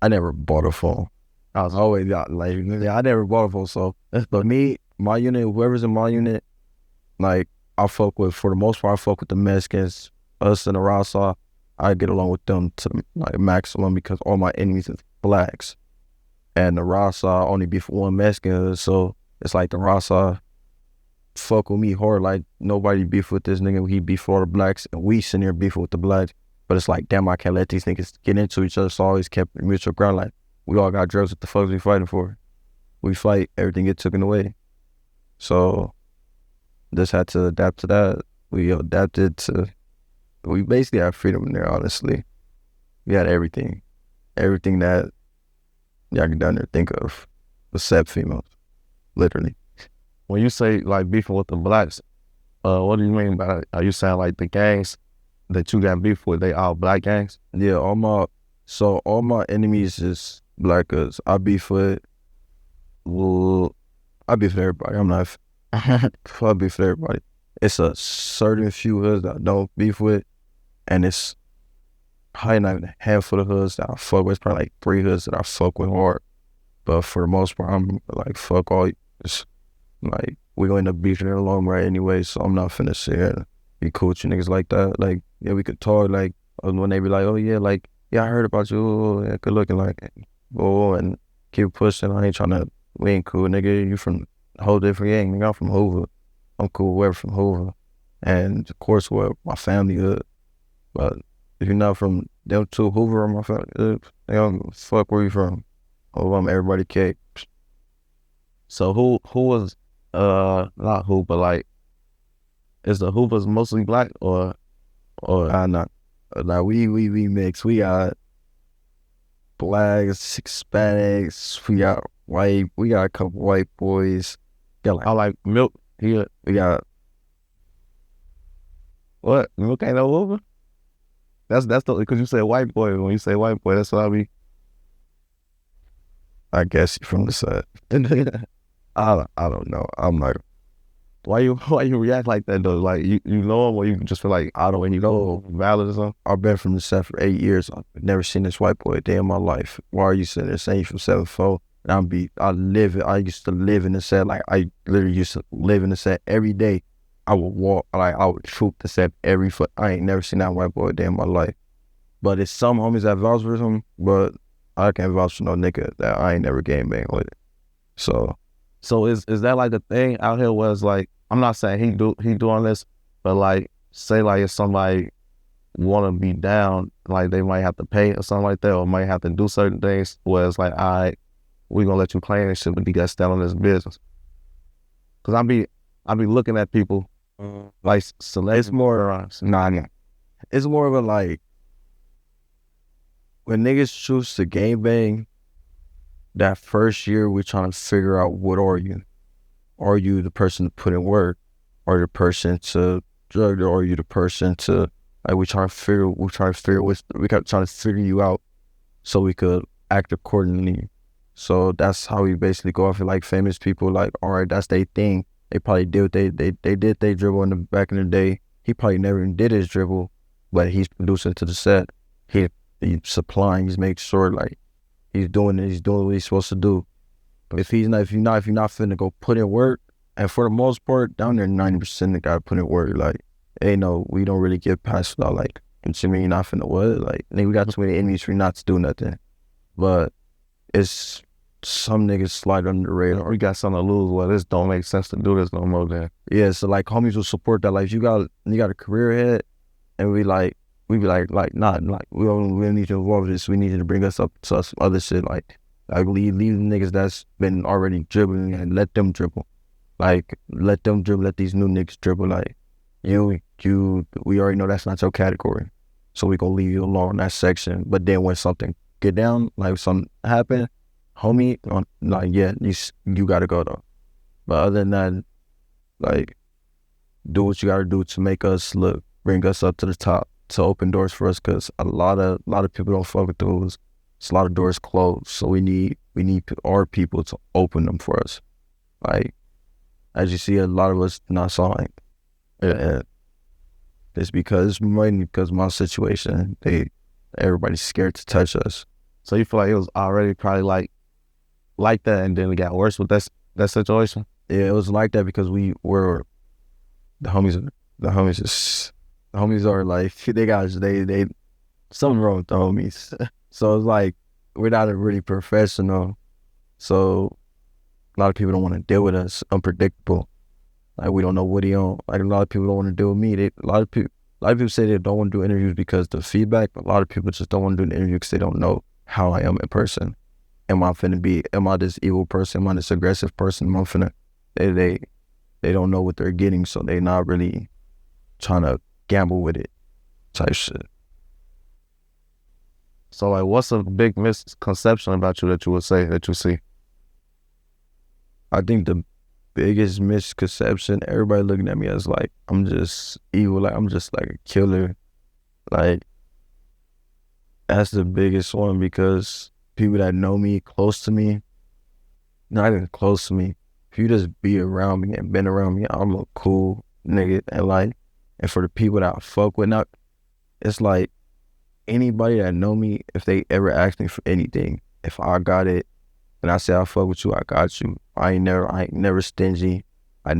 I never bought a phone. I was always got like, I never bought a phone. So, but me, my unit, whoever's in my unit, like I fuck with, for the most part, I fuck with the Mexicans, us and the Rasa. I get along with them to like maximum because all my enemies is blacks. And the Rasa only beef with one Mexican. So it's like the Rasa fuck with me hard, like nobody beef with this nigga, he beef for the blacks, and we sitting here beefing with the blacks. But it's like, damn, I can't let these niggas get into each other, so I always kept mutual ground, like, we all got drugs, what the fuck is we fighting for? We fight, everything get taken away. So, just had to adapt to that. We adapted to, we basically had freedom in there, honestly. We had everything that y'all can down there think of, except females, literally. When you say like beefing with the blacks, what do you mean by that? Are you saying like the gangs that you got beef with, they all black gangs? Yeah, all my enemies is black cause I beef with everybody. I beef with everybody. It's a certain few hoods that I don't beef with, and it's probably not even a handful of hoods that I fuck with. It's probably like 3 hoods that I fuck with hard. But for the most part, I'm like, fuck all. Like, we gonna end up beefing in the long run anyway, so I'm not finna sit here and be cool with you niggas like that. Like, yeah, we could talk, like, when they be like, oh yeah, like, yeah, I heard about you, oh, yeah, good looking, like, oh, and keep pushing. I ain't tryna, we ain't cool, nigga. You from a whole different gang, nigga. I'm from Hoover. I'm cool wherever from Hoover. And of course, where my family is. But if you're not from them two, Hoover or my family, they don't fuck where you from. Oh, I'm everybody cake. So who was, not who, but like, is the Hoopers mostly black or? Not. Like we mix. We got blacks, Hispanics. We got white. We got a couple white boys. Got like, I like Milk. We got what? Milk ain't no Hooper? That's the, because you say white boy. When you say white boy, that's what I mean. I guess you from the side. I don't know. I'm like, why you react like that though? Like you know him, or you just feel like I don't know, valid or something? I've been from the set for 8 years. I've never seen this white boy a day in my life. Why are you sitting there saying you from 7-4? And I used to live in the set. Like I literally used to live in the set every day. I would walk, like I would troop the set every foot. I ain't never seen that white boy a day in my life. But it's some homies that vouch for him, but I can't vouch for no nigga that I ain't never game bang with. So is that like a thing out here where it's like, I'm not saying he doing this, but like, say like if somebody want to be down, like they might have to pay or something like that, or might have to do certain things where it's like, all right, we gonna let you claim this shit, but you gotta stand on this business. Cause I be looking at people like it's more, it's more of a like, when niggas choose to game bang, that first year we're trying to figure out, what are you? Are you the person to put in work? are the person to drug, or are you the person to, like, we trying to figure you out so we could act accordingly. So that's how we basically go off of, like, famous people, like, all right, that's their thing. They probably did they did their dribble in the back in the day. He probably never even did his dribble, but he's producing to the set. He's supplying, he's making sure, like, he's doing what he's supposed to do. If you're not finna go put in work, and for the most part, down there 90% of the guy put in work. Like, hey, no, we don't really get past without, like, you mean you're not finna what? Like, nigga, we got too many enemies for you not to do nothing. But it's some niggas slide under the radar. We got something to lose. Well, this don't make sense to do this no more then. Yeah, so, like, homies will support that. Like, you got a career ahead, and we be like, nah, like, we don't need to involve this. We need you to bring us up to some other shit. Like leave the niggas that's been already dribbling and let them dribble. Like, let them dribble, let these new niggas dribble. Like, we already know that's not your category. So we gonna leave you alone in that section. But then when something get down, like something happen, homie, like, yeah, you gotta go though. But other than that, like, do what you gotta do to make us bring us up to the top, to open doors for us, because a lot of people don't fuck with those. It's a lot of doors closed, so we need our people to open them for us. Like, as you see, a lot of us not sawing. And it's because of my situation. Everybody's scared to touch us. So you feel like it was already probably like that, and then it got worse with that situation? Yeah, it was like that because we were the homies are like, they something wrong with the homies. So it's like, we're not really professional. So a lot of people don't want to deal with us. Unpredictable. Like, we don't know what he on. Like, a lot of people don't want to deal with me. A lot of people say they don't want to do interviews because the feedback, but a lot of people just don't want to do an interview because they don't know how I am in person. Am I this evil person? Am I this aggressive person? They don't know what they're getting, so they not really trying to gamble with it type shit. So, like, what's a big misconception about you that you would say that you see? I think the biggest misconception, everybody looking at me as, like, I'm just evil, like, I'm just like a killer. Like, that's the biggest one, because people that know me, close to me, not even close to me, if you just be around me and been around me, I'm a cool nigga. And for the people that I fuck with, it's like, anybody that know me, if they ever ask me for anything, if I got it, and I say I fuck with you, I got you. I ain't never stingy. For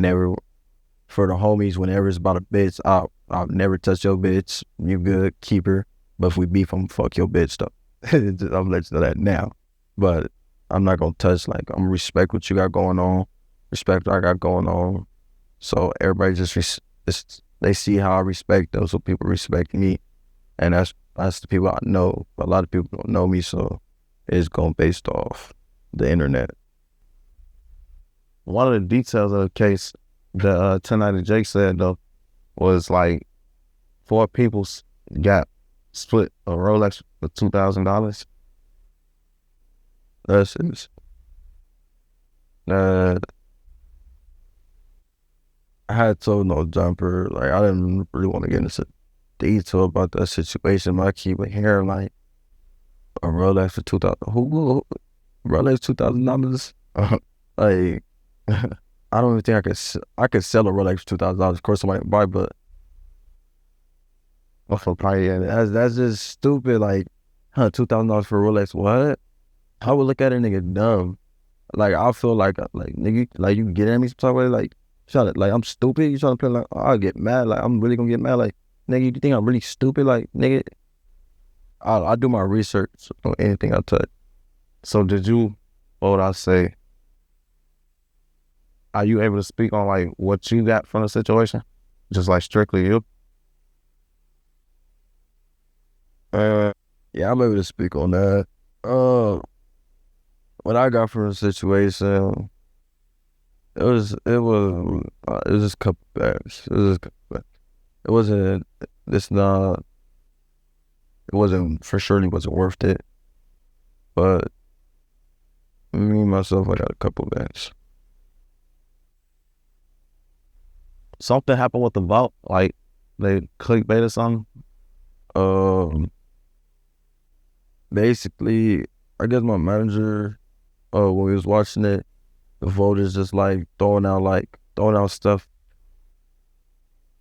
the homies, whenever it's about a bitch, I'll never touch your bitch. You good, keep her. But if we beef, I'm fuck your bitch though. I'm letting you know that now. But I'm not gonna touch, like, I'm respect what you got going on, respect what I got going on. So everybody they see how I respect them, so people respect me. And that's the people I know. But a lot of people don't know me, so it's going based off the internet. One of the details of the case that Tonight and Jake said, though, was like 4 people got split a Rolex for $2,000. That's it. I had told no jumper. Like, I didn't really want to get into detail about that situation, but I keep hearing, like, a Rolex for $2,000. Who Rolex $2,000? Like, I don't even think I could sell a Rolex for $2,000. Of course, somebody would buy, but that's just stupid. Like, $2,000 for a Rolex? What? I would look at a nigga dumb. Like, I feel like nigga, like, you get at me some type of way, like, like, I'm stupid. You trying to play, like, I'll get mad. Like, I'm really gonna get mad. Like, nigga, you think I'm really stupid? Like, nigga, I do my research on anything I touch. So what would I say? Are you able to speak on, like, what you got from the situation? Just, like, strictly you? Yeah, I'm able to speak on that. What I got from the situation, it was just a couple bags. It wasn't for sure, it wasn't worth it. But me, myself, I got a couple bags. something happened with the vault, like they clickbait or something. Basically, I guess my manager, when we was watching it, the voters just like throwing out stuff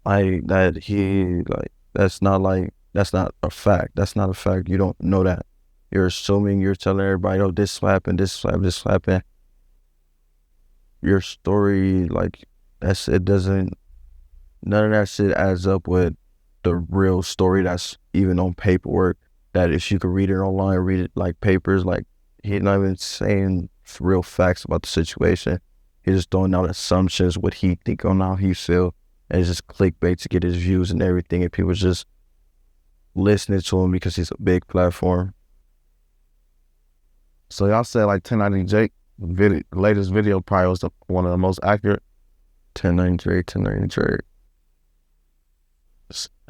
like that. That's not a fact. That's not a fact. You don't know that. You're assuming, you're telling everybody, oh, this happened, this happened. Your story, like, it doesn't, none of that shit adds up with the real story that's even on paperwork, that if you could read it online, read it like papers, like, he's not even saying real facts about the situation. He's just throwing out assumptions, what he think on how he feel, and it's just clickbait to get his views and everything, and people just listening to him because he's a big platform. So y'all said like 1090 Jake latest video probably was one of the most accurate. 1090 Jake.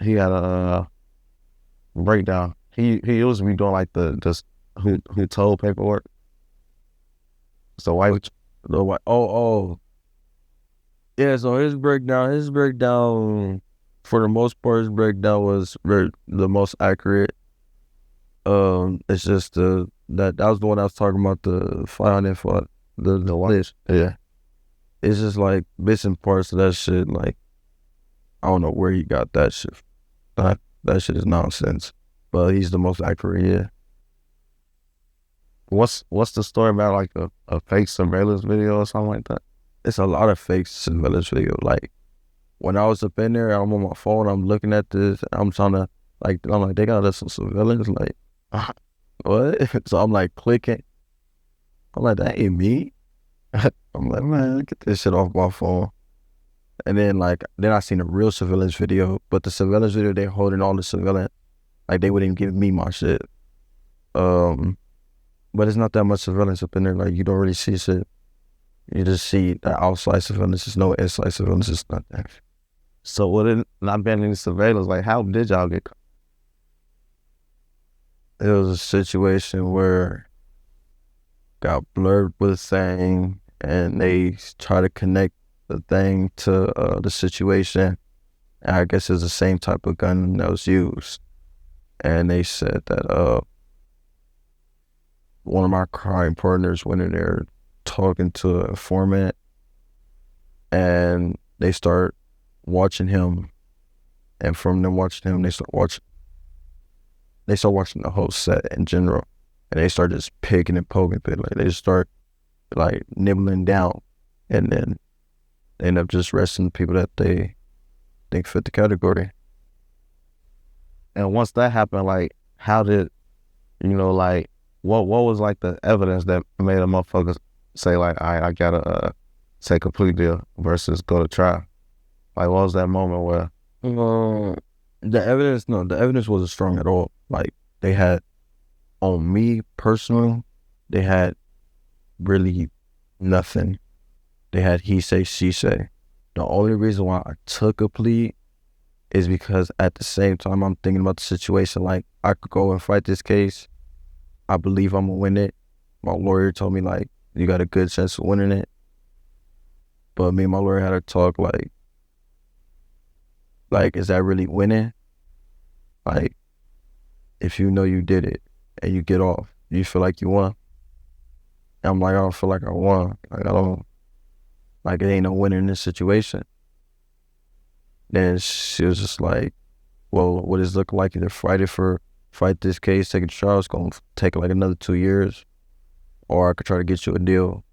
He had a breakdown. He used to be doing like the just who told paperwork. So why? Yeah. So his breakdown, for the most part, his breakdown was the most accurate. It's just that was the one I was talking about, the 500 for the list. Yeah. It's just like bits and parts of that shit. Like, I don't know where he got that shit. That shit is nonsense. But he's the most accurate, yeah. What's the story about, like a fake surveillance video or something like that? It's a lot of fake surveillance video. Like, when I was up in there, I'm on my phone, I'm looking at this, I'm trying to, like, they got us some surveillance, like, what? So I'm like clicking. I'm like, that ain't me. I'm like, man, get this shit off my phone. And then I seen a real surveillance video, but the surveillance video, they holding all the surveillance. Like, they wouldn't give me my shit. But it's not that much surveillance up in there. Like, you don't really see shit. You just see the outside surveillance. There's no inside surveillance. It's not that. So with it not being any surveillance, like, how did y'all get caught? It was a situation where got blurred with a thing, and they try to connect the thing to the situation. And I guess it's the same type of gun that was used. And they said that one of my crime partners went in there talking to a informant, and they start watching him. And from them watching him, they start watching the whole set in general. And they start just picking and poking it. Like, they just start like nibbling down, and then they end up just arresting people that they think fit the category. And once that happened, like, how did, like, what was like the evidence that made a motherfucker say, like, all right, I gotta take a plea deal versus go to trial? Like, what was that moment where? The evidence wasn't strong at all. Like, they had, on me personally, they had really nothing. They had he say, she say. The only reason why I took a plea is because at the same time I'm thinking about the situation, like, I could go and fight this case. I believe I'm gonna win it. My lawyer told me, like, you got a good chance of winning it. But me and my lawyer had a talk, like, is that really winning? Like, if you know you did it and you get off, you feel like you won? And I'm like, I don't feel like I won. Like, I don't, like, it ain't no winning in this situation. Then she was just like, well, what does it look like? Either fight this case, take it to trial, it's gonna take like another 2 years, or I could try to get you a deal.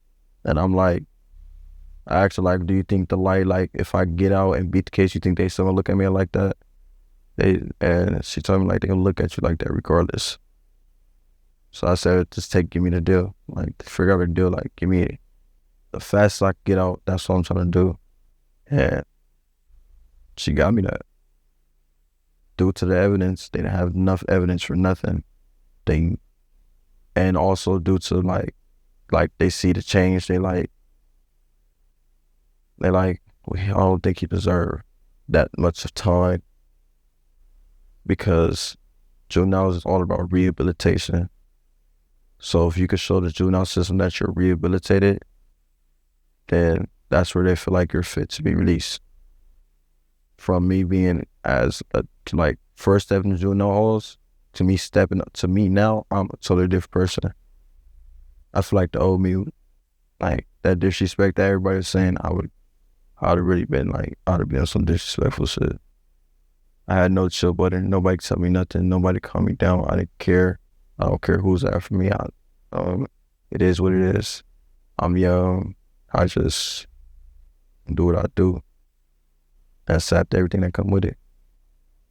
And I'm like, I asked her, like, do you think the light, like, if I get out and beat the case, you think they still gonna look at me like that? And she told me, like, they gonna look at you like that regardless. So I said, give me the deal. Like, figure out a deal, like, give me the fastest I can get out, that's what I'm trying to do. And she got me that. Due to the evidence, they didn't have enough evidence for nothing. And also due to like they see the change, they like, I don't think he deserved that much of time, because juvenile is all about rehabilitation. So if you could show the juvenile system that you're rehabilitated, then that's where they feel like you're fit to be released. from me being as a, to like first step in juvenile halls to me stepping up to me now, I'm a totally different person. I feel like the old me, like that disrespect that everybody was saying, I'd have really been like, I'd have been on some disrespectful shit. I had no chill button. Nobody could tell me nothing. Nobody calm me down. I didn't care. I don't care who's after me. It is what it is. I'm young. I just do what I do. That's after everything that come with it.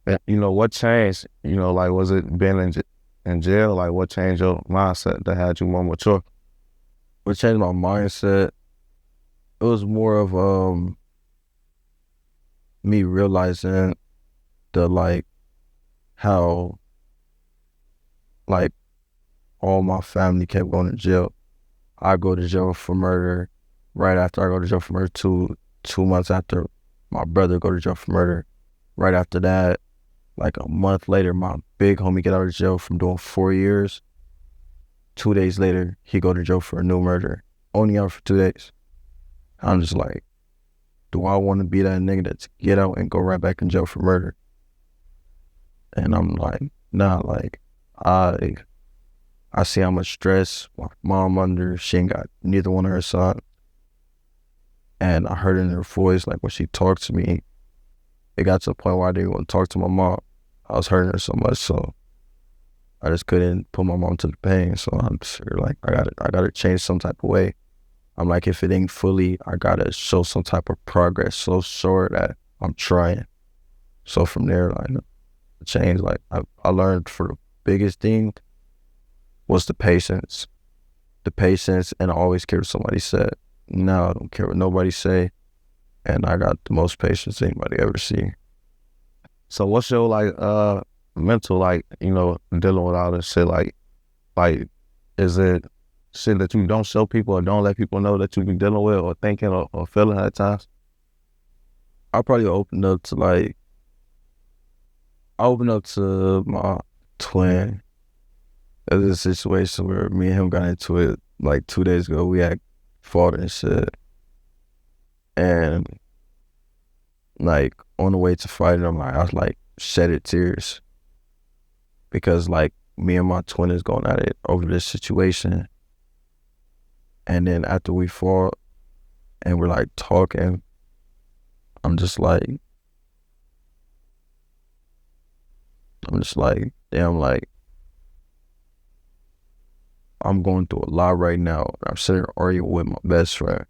And, what changed? Like, was it being in jail? Like, what changed your mindset that had you more mature? What changed my mindset? It was more of me realizing the like how like all my family kept going to jail. I go to jail for murder. Right after I go to jail for murder, two months after, my brother go to jail for murder. Right after that, like a month later, my big homie get out of jail from doing 4 years. 2 days later, he go to jail for a new murder. Only out for 2 days. I'm just like, do I want to be that nigga that's get out and go right back in jail for murder? And I'm like, nah, like, I see how much stress my mom under. She ain't got neither one of her sons. And I heard in her voice, like when she talked to me, it got to a point where I didn't want to talk to my mom. I was hurting her so much, so I just couldn't put my mom to the pain. So I'm just like, I gotta change some type of way. I'm like, if it ain't fully, I gotta show some type of progress, so sure that I'm trying. So from there, like, change, like I learned for the biggest thing was the patience. The patience, and I always care what somebody said. Now I don't care what nobody say, and I got the most patience anybody ever see. So what's your like mental, like, dealing with all this shit, like is it shit that you don't show people or don't let people know that you be dealing with or thinking or feeling at times? I probably opened up to my twin. There's a situation where me and him got into it like 2 days ago. We had fought and shit. And like on the way to fighting, I was like shedded tears. Because like me and my twin is going at it over this situation. And then after we fought and we're like talking, I'm just like, damn, like, I'm going through a lot right now. I'm sitting arguing with my best friend,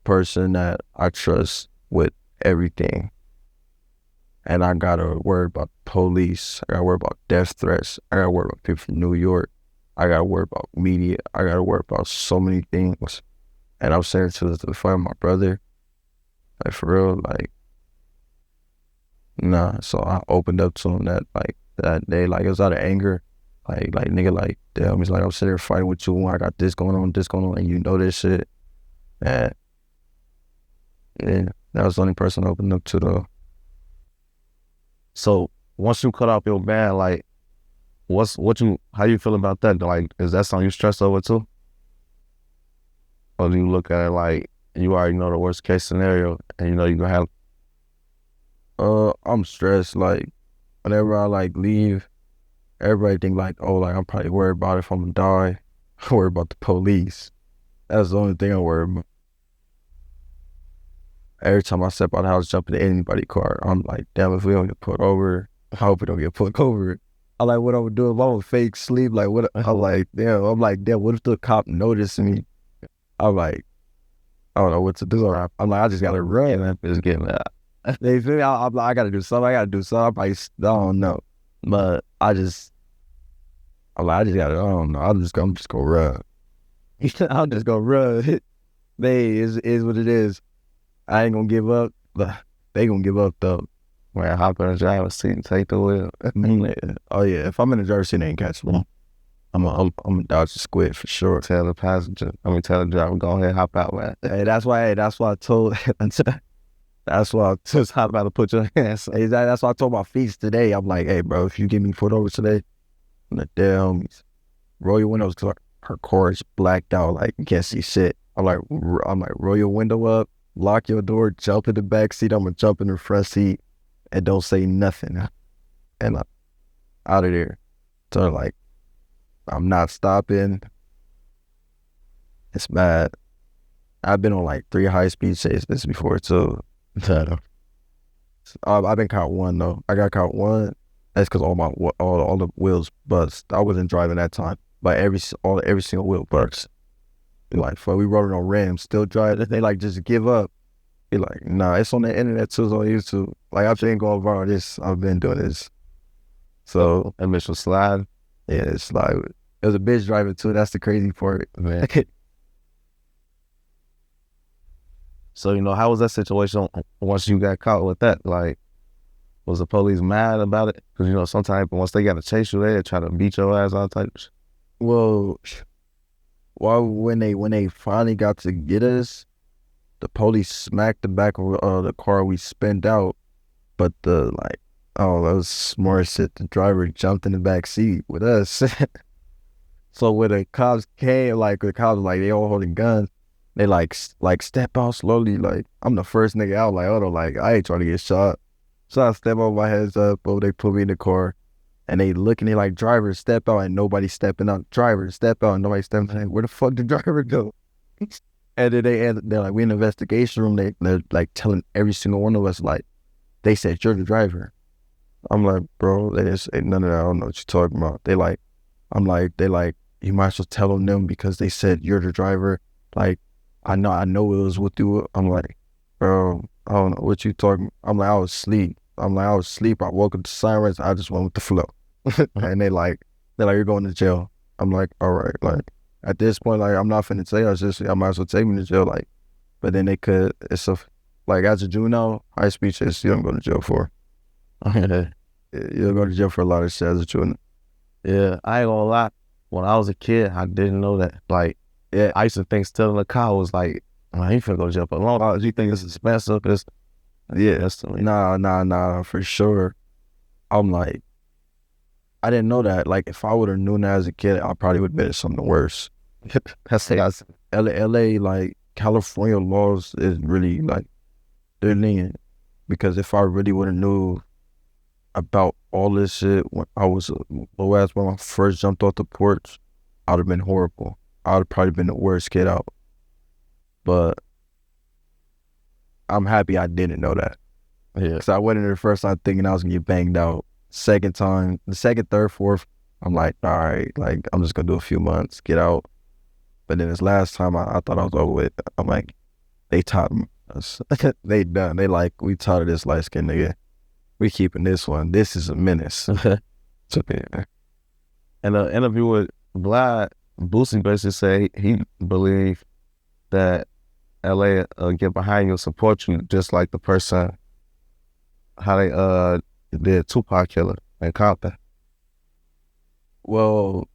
person that I trust with everything. And I gotta worry about police. I gotta worry about death threats. I gotta worry about people from New York. I gotta worry about media. I gotta worry about so many things. And I'm saying to the fight my brother, like for real, like, nah. So I opened up to him that day, like it was out of anger. Like nigga, like, damn, he's like, I'm sitting here fighting with you. I got this going on, and you know this shit. And yeah, that was the only person I opened up to though. So once you cut off your band, like, how you feel about that? Like, is that something you stress over too? Or do you look at it like you already know the worst case scenario and you're gonna have? I'm stressed. Like, whenever I like leave, everybody think like, oh, like I'm probably worried about if I'm gonna die. I worry about the police. That's the only thing I worry about. Every time I step out of the house, jump into anybody's car, I'm like, damn, if we don't get put over, I hope we don't get put over. I like, what I'm gonna do if I'm gonna fake sleep, like what, I'm like, damn, what if the cop noticed me? I'm like, I don't know what to do. I'm like, I just gotta run. Man, it's getting that. They feel me? I'm like, I gotta do something. I don't know. But I'm like, I don't know. I'm just gonna run. I'm just gonna run. They is what it is. I ain't gonna give up, but they gonna give up though. Man, hop in the driver's seat and take the wheel. Oh yeah, if I'm in the driver's seat, they ain't catch me. I'm a dodge the squid for sure. Tell the driver, go ahead, hop out, man. Hey, that's why I told. That's why I just hop out and put your hands. Hey, that's why I told my feet today. I'm like, hey, bro, if you get me put over today, I'm like, damn, roll your windows because her car is blacked out, like you can't see shit. I'm like, roll your window up, lock your door, jump in the back seat. I'm gonna jump in the front seat and don't say nothing. And I'm out of there. So like, I'm not stopping. It's bad. I've been on like 3 high-speed chases before too. I've been caught one though. I got caught one. That's because all the wheels bust. I wasn't driving that time, but every single wheel burst. Like, fuck, we rolling on rims, still driving. They like just give up. Be like, nah, it's on the internet too, it's on YouTube. Like, I've been going viral. I've been doing this. So that bitch was slide. Yeah, it's like it was a bitch driving too. That's the crazy part, man. So, you know, how was that situation once you got caught with that? Like, was the police mad about it? Because, you know, sometimes once they got to chase you, they try to beat your ass, all types. Well, when they finally got to get us, the police smacked the back of the car we spent out, but that was smart shit. The driver jumped in the back seat with us. So when the cops came, they all holding guns. They like step out slowly. Like, I'm the first nigga out. Like, hold on, like, I ain't trying to get shot. So I step out, my heads up. Oh, they put me in the car, and they looking. They like, driver step out, and nobody stepping out. Driver step out, and nobody stepping out. Where the fuck did the driver go? And then they're like, we in the investigation room. They're like telling every single one of us, like, they said you're the driver. I'm like, bro, they didn't say none of that. I don't know what you're talking about. They like, you might as well tell them because they said you're the driver. Like, I know it was with you. I'm like, bro, I don't know what you talking. I'm like, I was asleep. I woke up to sirens. I just went with the flow. And they're like, you're going to jail. I'm like, all right. Like, at this point, like, I'm not finna say, I might as well take me to jail. Like, but then they could, like, as a juvenile, high speed chase, you don't go to jail for. You'll go to jail for a lot of shit as a juvenile. Yeah, I ain't gonna lie. When I was a kid, I didn't know that. Like, yeah, I used to think stealing a car was like, man, you finna go to jail for a long time. You think it's expensive? Nah, for sure. I'm like, I didn't know that. Like, if I would have known that as a kid, I probably would have been something worse. That's like, LA, like, California laws is really, like, they're lenient. Because if I really would have knew about all this shit when I was low ass, when I first jumped off the porch, I would have been horrible. I would have probably been the worst kid out. But I'm happy I didn't know that. Yeah. Because I went in there the first time thinking I was going to get banged out. Second time, the second, third, fourth, I'm like, all right, like, I'm just going to do a few months, get out. But then this last time, I thought I was over with. I'm like, they taught us. They done. They like, we taught this light-skinned nigga. We keeping this one. This is a menace. So, yeah. In an interview with Vlad, Boosie basically said he believed that LA get behind you and support you just like the person, how they did Tupac killer in Compton. Well,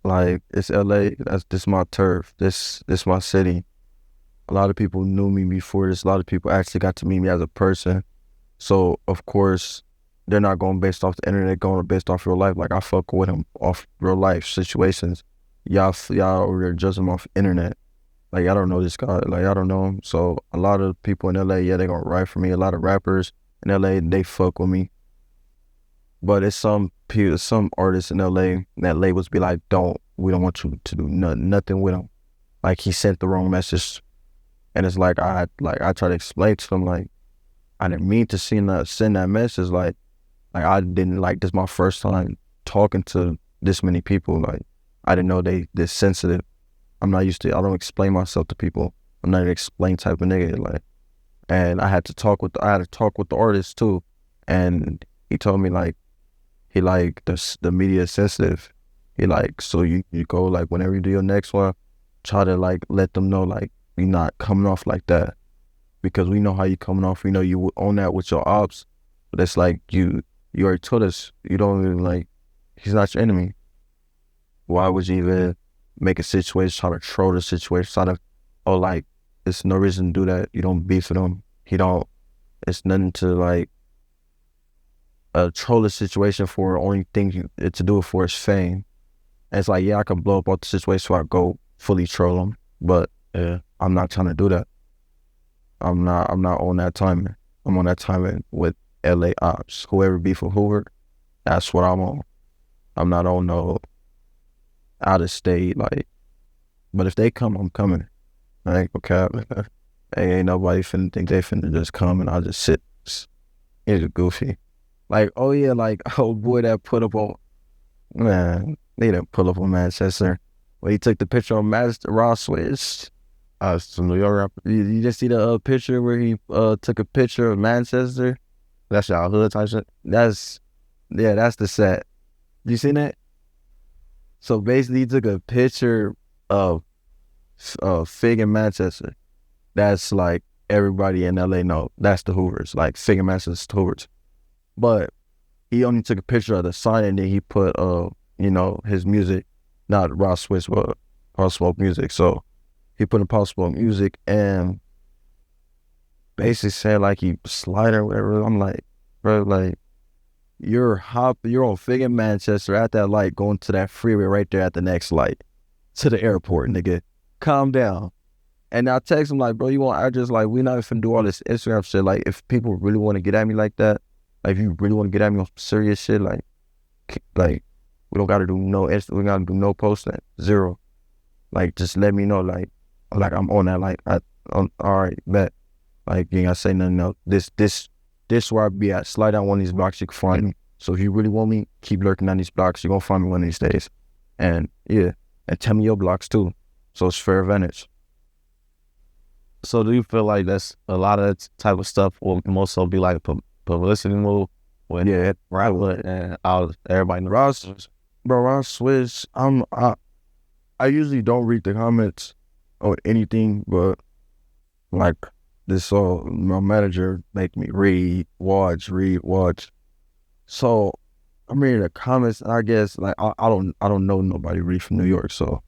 like, it's LA. This my turf. This my city. A lot of people knew me before this. A lot of people actually got to meet me as a person. So, of course, they're not going based off the internet, going based off real life. Like, I fuck with them off real life situations. Y'all over there judging them off internet. Like, I don't know this guy. Like, I don't know him. So, a lot of people in LA, yeah, they gonna write for me. A lot of rappers in LA, they fuck with me. But it's some artists in LA that labels be like, we don't want you to do nothing with them. Like, he sent the wrong message. And it's like, I try to explain to them, like, I didn't mean to send that message. Like, I didn't, like, this is my first time talking to this many people. Like, I didn't know they this sensitive. I'm not used to, I don't explain myself to people. I'm not an explain type of nigga. Like, and I had to talk with the artist too. And he told me, like, he like, the media is sensitive. He like, so you go, like, whenever you do your next one, try to, like, let them know, like, you're not coming off like that. Because we know how you coming off. We know you own that with your ops. But it's like, you already told us, you don't even, like, he's not your enemy. Why would you even make a situation, try to troll the situation, like, there's no reason to do that. You don't beef with him. It's nothing to, like, troll the situation for. The only thing to do it for is fame. And it's like, yeah, I can blow up all the situation so I go fully troll him. But I'm not trying to do that. I'm not on that timing. I'm on that timing with LA ops. Whoever be for Hoover, that's what I'm on. I'm not on no out of state, like, but if they come, I'm coming. I ain't gonna cap. Hey, ain't nobody finna think they finna just come and I'll just sit. It's goofy. Like, oh yeah, like, oh boy, that put up on, man, they didn't pull up on Manchester. When he took the picture on Ross Swiss. Some New York rapper. You just see the picture where he took a picture of Manchester? That's y'all hood type shit. That's the set. You seen that? So basically, he took a picture of Fig in Manchester. That's like everybody in LA know. That's the Hoovers. Like Fig in Manchester's the Hoovers. But he only took a picture of the sign and then he put his music, not Ross Swiss, but Pop Smoke music. So he put in Pop Smoke music and basically said like he slide or whatever. I'm like, bro, like you're on Fig in Manchester at that light going to that freeway right there at the next light to the airport, nigga. Calm down. And I text him like, bro, you want address? Like, we not even do all this Instagram shit. Like, if people really want to get at me like that, like, if you really want to get at me on serious shit, like we don't gotta do no we gotta do no posting, zero. Like, just let me know, like I'm on that, like, all right, bet. Like, you ain't gotta say nothing else. This where I be at. Slide down one of these blocks, you can find me. So if you really want me, keep lurking down these blocks. You're gonna find me one of these days. And yeah, and tell me your blocks too. So it's fair advantage. So do you feel like that's a lot of that type of stuff will most so be like a publicity move? When right with and everybody knows. Ross Swiss, I usually don't read the comments or anything, but like this my manager make me read, watch. So I'm reading the comments and I guess like I don't know nobody really from New York, so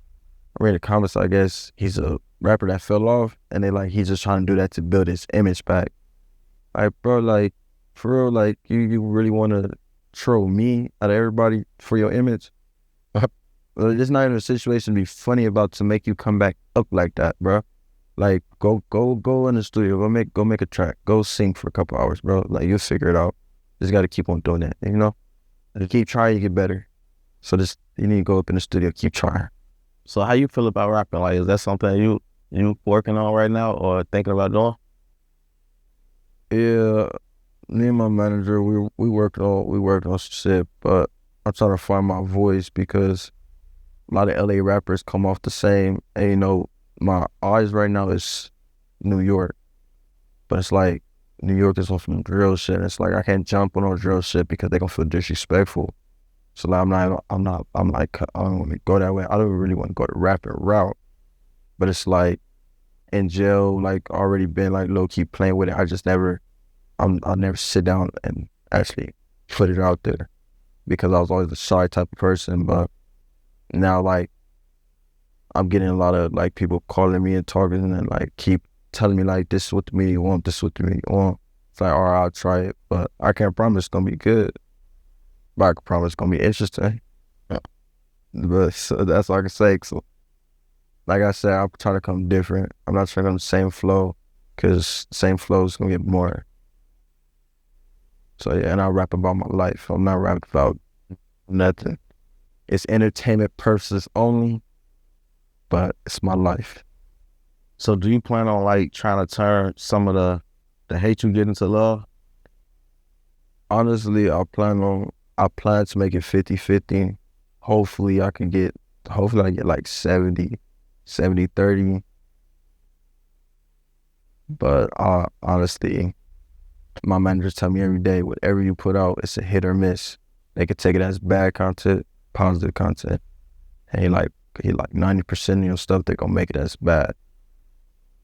I read the comments, I guess he's a rapper that fell off and they like he's just trying to do that to build his image back. Like, bro, like for real, like you really wanna troll me out of everybody for your image? It's not even a situation to be funny about to make you come back up like that, bro. Like go in the studio, go make a track, go sing for a couple hours, bro. Like you'll figure it out. Just gotta keep on doing that, you know? And keep trying, you get better. So you need to go up in the studio, keep trying. So how you feel about rapping? Like, is that something you working on right now or thinking about doing? Yeah, me and my manager, we worked on shit, but I'm trying to find my voice because a lot of LA rappers come off the same. And my eyes right now is New York, but it's like New York is on some drill shit. It's like I can't jump on no drill shit because they gonna feel disrespectful. So like, I'm like I don't want to go that way. I don't really want to go the rapping route, but it's like in jail, like already been like low key playing with it. I'll never sit down and actually put it out there because I was always a shy type of person. But now like I'm getting a lot of like people calling me and talking and like keep telling me like this is what the media want, this is what the media want. It's like, all right, I'll try it, but I can't promise it's gonna be good. But I can promise it's gonna be interesting. Yeah. But so that's all I can say. So like I said, I'm trying to come different. I'm not trying to come the same flow because same flow is gonna get more. So yeah, and I rap about my life. I'm not rapping about nothing. It's entertainment purposes only, but it's my life. So do you plan on like trying to turn some of the hate you get into love? Honestly, I plan to make it 50-50. Hopefully I get like 70-30. But honestly, my managers tell me every day, whatever you put out, it's a hit or miss. They could take it as bad content, positive content. And he like 90% of your stuff, they're gonna make it as bad.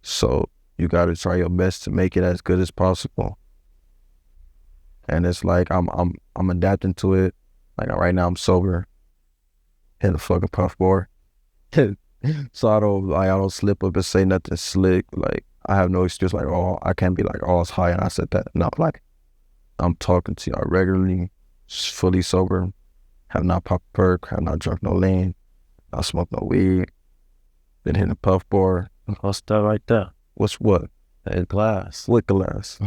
So you gotta try your best to make it as good as possible. And it's like I'm adapting to it. Like right now I'm sober. Hit a fucking puff bar. So I don't slip up and say nothing slick. Like I have no excuse like, oh, I can't be like, oh, it's high and I said that. No, like I'm talking to y'all regularly, fully sober, have not popped a perk, have not drunk no lean, not smoked no weed, been hitting a puff bar. What's that right there? What's what? glass. With glass.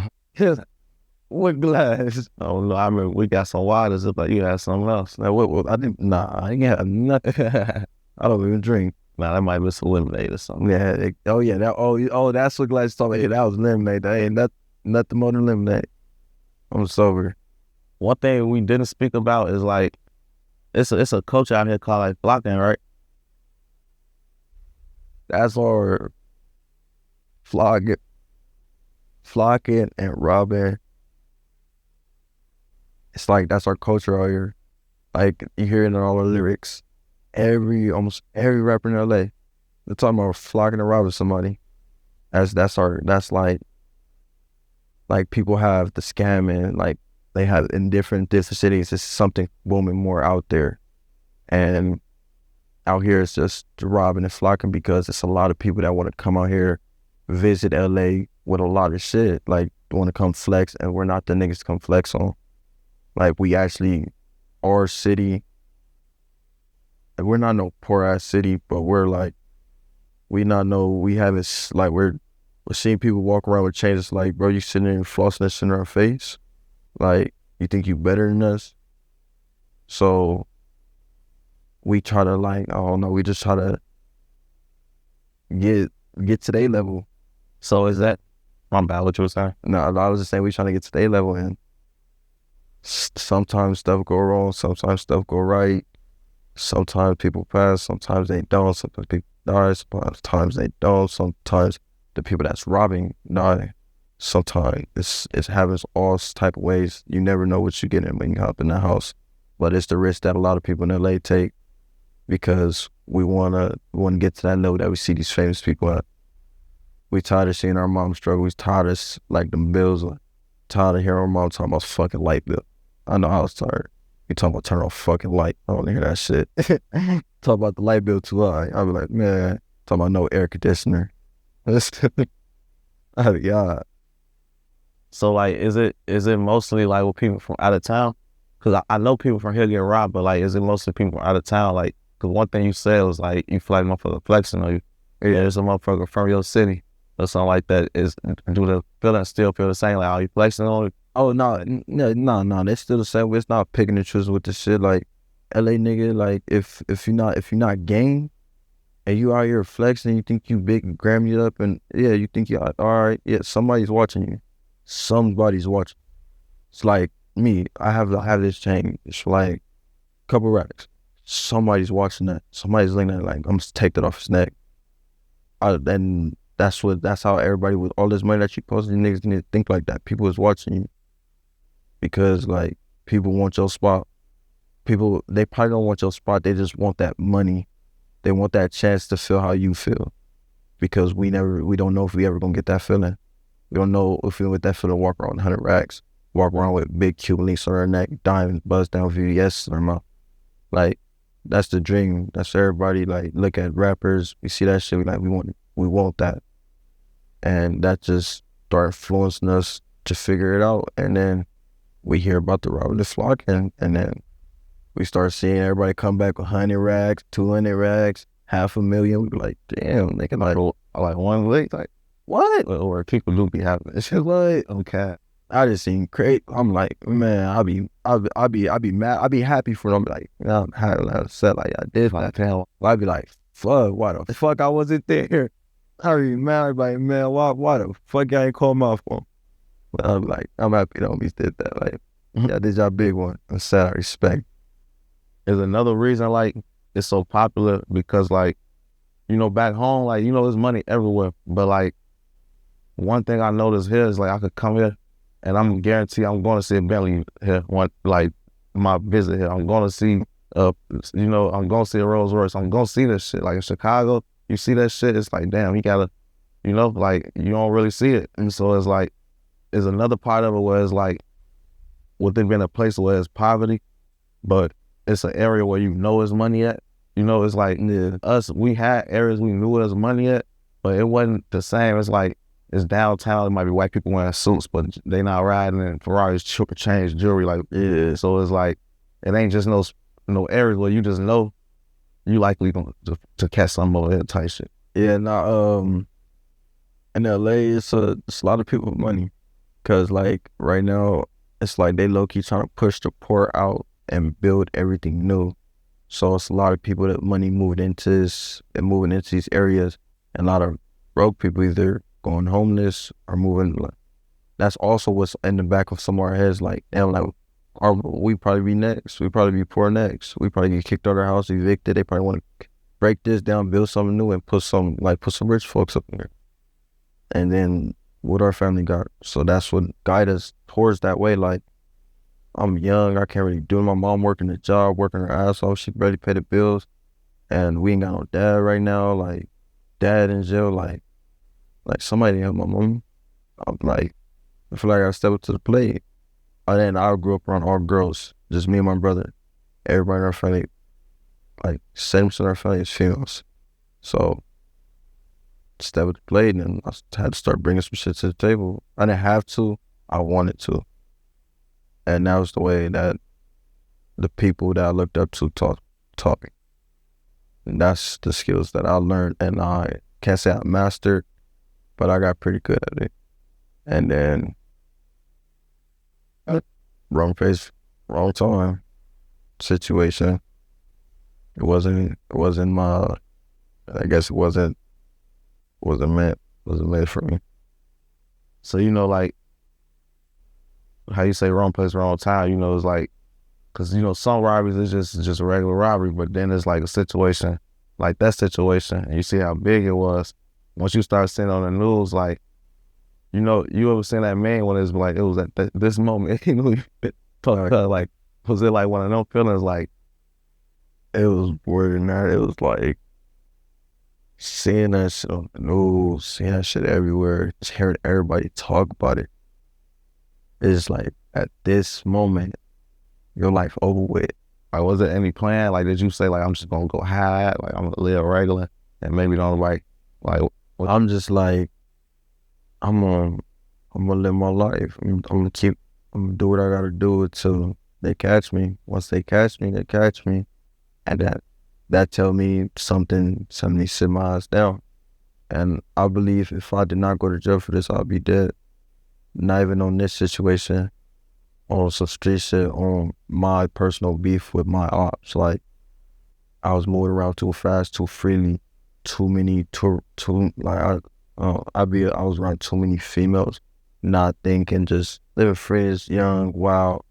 With glass. Oh no, I remember we got some waters. It's like you had something else. Now, I didn't. Nah, I ain't have nothing. I don't even drink. Nah, that might be some lemonade or something. Yeah. That's what glass talking about. Yeah, that was lemonade. That ain't nothing more than lemonade. I'm sober. One thing we didn't speak about is like it's a culture out here called like blocking, right? That's our flocking and robbing. It's like that's our culture out here. Like you hear it in all the lyrics. Almost every rapper in LA, they're talking about flocking and robbing somebody. That's like people have the scamming, like they have in different cities. It's something booming more out there, and out here it's just robbing and flocking because it's a lot of people that want to come out here, visit LA with a lot of shit, like want to come flex, and we're not the niggas to come flex on. Like we actually, our city, we're not no poor ass city, but we're like, we're seeing people walk around with chains. It's like, bro, you sitting there and flossing that shit in our face? Like, you think you better than us? So we try to we just try to get to their level. So is that, my bad, what you were saying? No, I was just saying we trying to get to their level, and sometimes stuff go wrong, sometimes stuff go right. Sometimes people pass, sometimes they don't, sometimes people die, sometimes they don't, sometimes the people that's robbing die. Sometimes it happens all type of ways. You never know what you're getting when you hop in the house. But it's the risk that a lot of people in LA take because we wanna get to that level that we see these famous people at. We tired of seeing our mom struggle. We tired of like them bills. Tired of hearing our mom talking about fucking light bill. I know I was tired. You talking about turn off fucking light. I don't hear that shit. Talk about the light bill too high. I'll be like, man, talking about no air conditioner. Yeah. So like, is it mostly like with people from out of town? Cause I know people from here get robbed, but like, is it mostly people from out of town? Like, cause one thing you said was like, you feel like motherfucker flexing on you. Yeah, there's a motherfucker from your city or something like that. Do the feeling still feel the same? Like, are you flexing on you? Oh no, they're still the same. It's not picking and choosing with the shit. Like LA nigga, like if you're not gang and you out here flexing, you think you big and gram it up, and yeah, you think you're all right. Yeah, somebody's watching you. Somebody's watching. It's like me. I have this chain. It's like a couple racks. Somebody's watching that. Somebody's looking at it like, I'm gonna take that off his neck. And that's how everybody with all this money that you posting, niggas need to think like that. People is watching you. Because like people want your spot. People, they probably don't want your spot. They just want that money. They want that chance to feel how you feel. Because we don't know if we ever gonna get that feeling. We don't know if we get that feeling. Walk around 100 racks, walk around with big Cuban links on our neck, diamonds, buzz down VVS in our mouth. Like that's the dream. That's everybody. Like look at rappers. We see that shit. We like we want that, and that just started influencing us to figure it out. And then we hear about the robbing the flock, and then we start seeing everybody come back with 100 racks, 200 racks, $500,000. We be like, damn, they can like one lick, like what? Or people do be having this shit like, okay. I just seen crazy. I'm like, man, I'll be mad. I'll be happy for them. Like, you know, I'm upset like I did. Like, I'd be like, fuck, why the fuck I wasn't there? I'd be mad. I'd be like, man, why the fuck I ain't called my phone? But I'm like, I'm happy the homies did that. Like, yeah, this y'all big one. I'm sad, I respect. There's another reason, like, it's so popular because, like, you know, back home, like, you know, there's money everywhere. But, like, one thing I noticed here is, like, I could come here and I'm guaranteed I'm going to see a Bentley here, my visit here. I'm going to see, I'm going to see a Rolls Royce. I'm going to see this shit. Like, in Chicago, you see that shit, it's like, damn, you gotta, you know, like, you don't really see it. And so it's like, there's another part of it where it's like, with it being a place where it's poverty, but it's an area where you know there's money at. You know, it's like we had areas we knew there's money at, but it wasn't the same. It's like, it's downtown, it might be white people wearing suits, but they not riding in Ferraris, change jewelry. Like, yeah. So it's like, it ain't just no areas where you just know you likely going to catch some over here type shit. Yeah, nah, in LA, it's a lot of people with money. Cause like right now, it's like they low key trying to push the poor out and build everything new. So it's a lot of people that money moving into these areas, and a lot of broke people either going homeless or moving. Like, that's also what's in the back of some of our heads. Like, damn, like, we probably be next. We probably be poor next. We probably get kicked out of our house, evicted. They probably want to break this down, build something new, and put some rich folks up there. And then what our family got. So that's what guide us towards that way. Like, I'm young, I can't really do it. My mom working a job, working her ass off. She barely pay the bills. And we ain't got no dad right now. Like, dad in jail, like somebody help my mom. I'm like, I feel like I gotta step up to the plate. And then I grew up around all girls, just me and my brother. Everybody in our family, like 70% of our family is females. So step up to the plate, and I had to start bringing some shit to the table. I didn't have to, I wanted to. And that was the way that the people that I looked up to taught me. And that's the skills that I learned, and I can't say I mastered, but I got pretty good at it. And then wrong place, wrong time situation. It wasn't my, I guess it wasn't meant for me. So, you know, like, how you say wrong place, wrong time, you know, it's like, because, you know, some robberies is just a regular robbery, but then it's like a situation, like that situation, and you see how big it was. Once you start seeing on the news, like, you know, you ever seen that man when it's like, it was at this moment, you know, like, was it like one of them feelings, like? It was more than that. It was like seeing that shit on the news, seeing that shit everywhere, just hearing everybody talk about it. It's like, at this moment, your life over with. Like, was there any plan? Like, did you say, like, I'm just gonna go hide, like, I'm gonna live regular, and maybe don't like I'm just like, I'm gonna live my life. I'm gonna do what I gotta do until they catch me. Once they catch me, they catch me. And that tell me something needs to sit my ass down. And I believe if I did not go to jail for this, I'll be dead. Not even on this situation, on some street shit, on my personal beef with my ops. Like, I was moving around too fast, too freely, I was around too many females, not thinking, just living free, young, wild,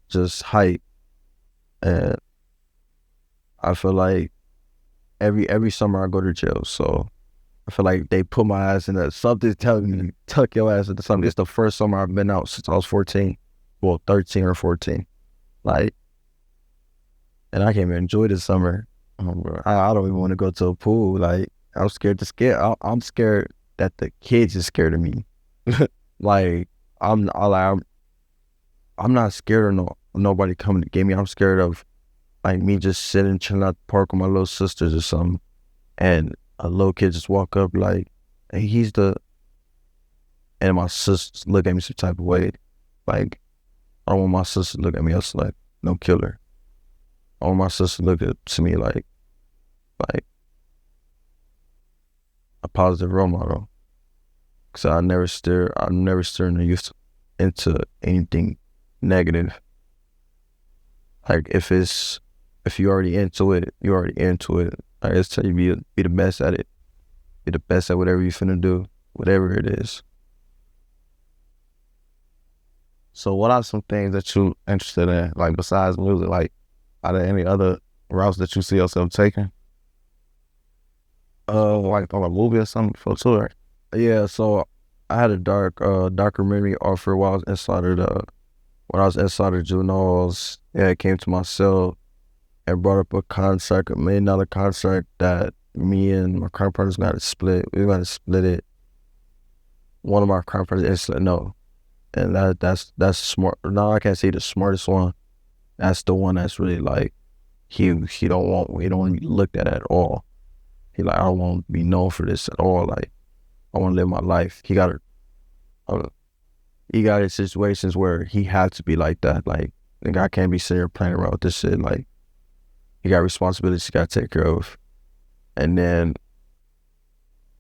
just hype. And I feel like every summer I go to jail, so I feel like they put my ass in that. Something's telling me, tuck your ass into something. It's the first summer I've been out since I was 14. Well, 13 or 14. Like, and I can't even enjoy the summer. I don't even want to go to a pool. Like, I'm scared I'm scared that the kids is scared of me. Like, I'm not scared of nobody coming to get me. I'm scared of, like, me just sitting, chilling at the park with my little sisters or something, and a little kid just walk up like, hey, and my sisters look at me some type of way. Like, I don't want my sister to look at me else like no killer. I want my sister to look to me like a positive role model. Cause I never steer in the youth into anything negative. Like, if you already into it, you're already into it. I just tell you, be the best at it. Be the best at whatever you're finna do, whatever it is. So what are some things that you interested in, like, besides music? Like, are there any other routes that you see yourself taking? Like on a movie or something for tour? Yeah, so I had a documentary offer while I was inside of juveniles. Yeah, it came to my cell and brought up a contract, $1 million contract that me and my crime partners got to split. We got to split it. One of my crime partners instantly no. And that's smart. No, I can't say the smartest one. That's the one that's really like, he don't want to be looked at all. He like, I don't want to be known for this at all. Like, I want to live my life. He got in situations where he had to be like that. Like, nigga, I can't be sitting here playing around with this shit. Like, he got responsibilities he got to take care of. And then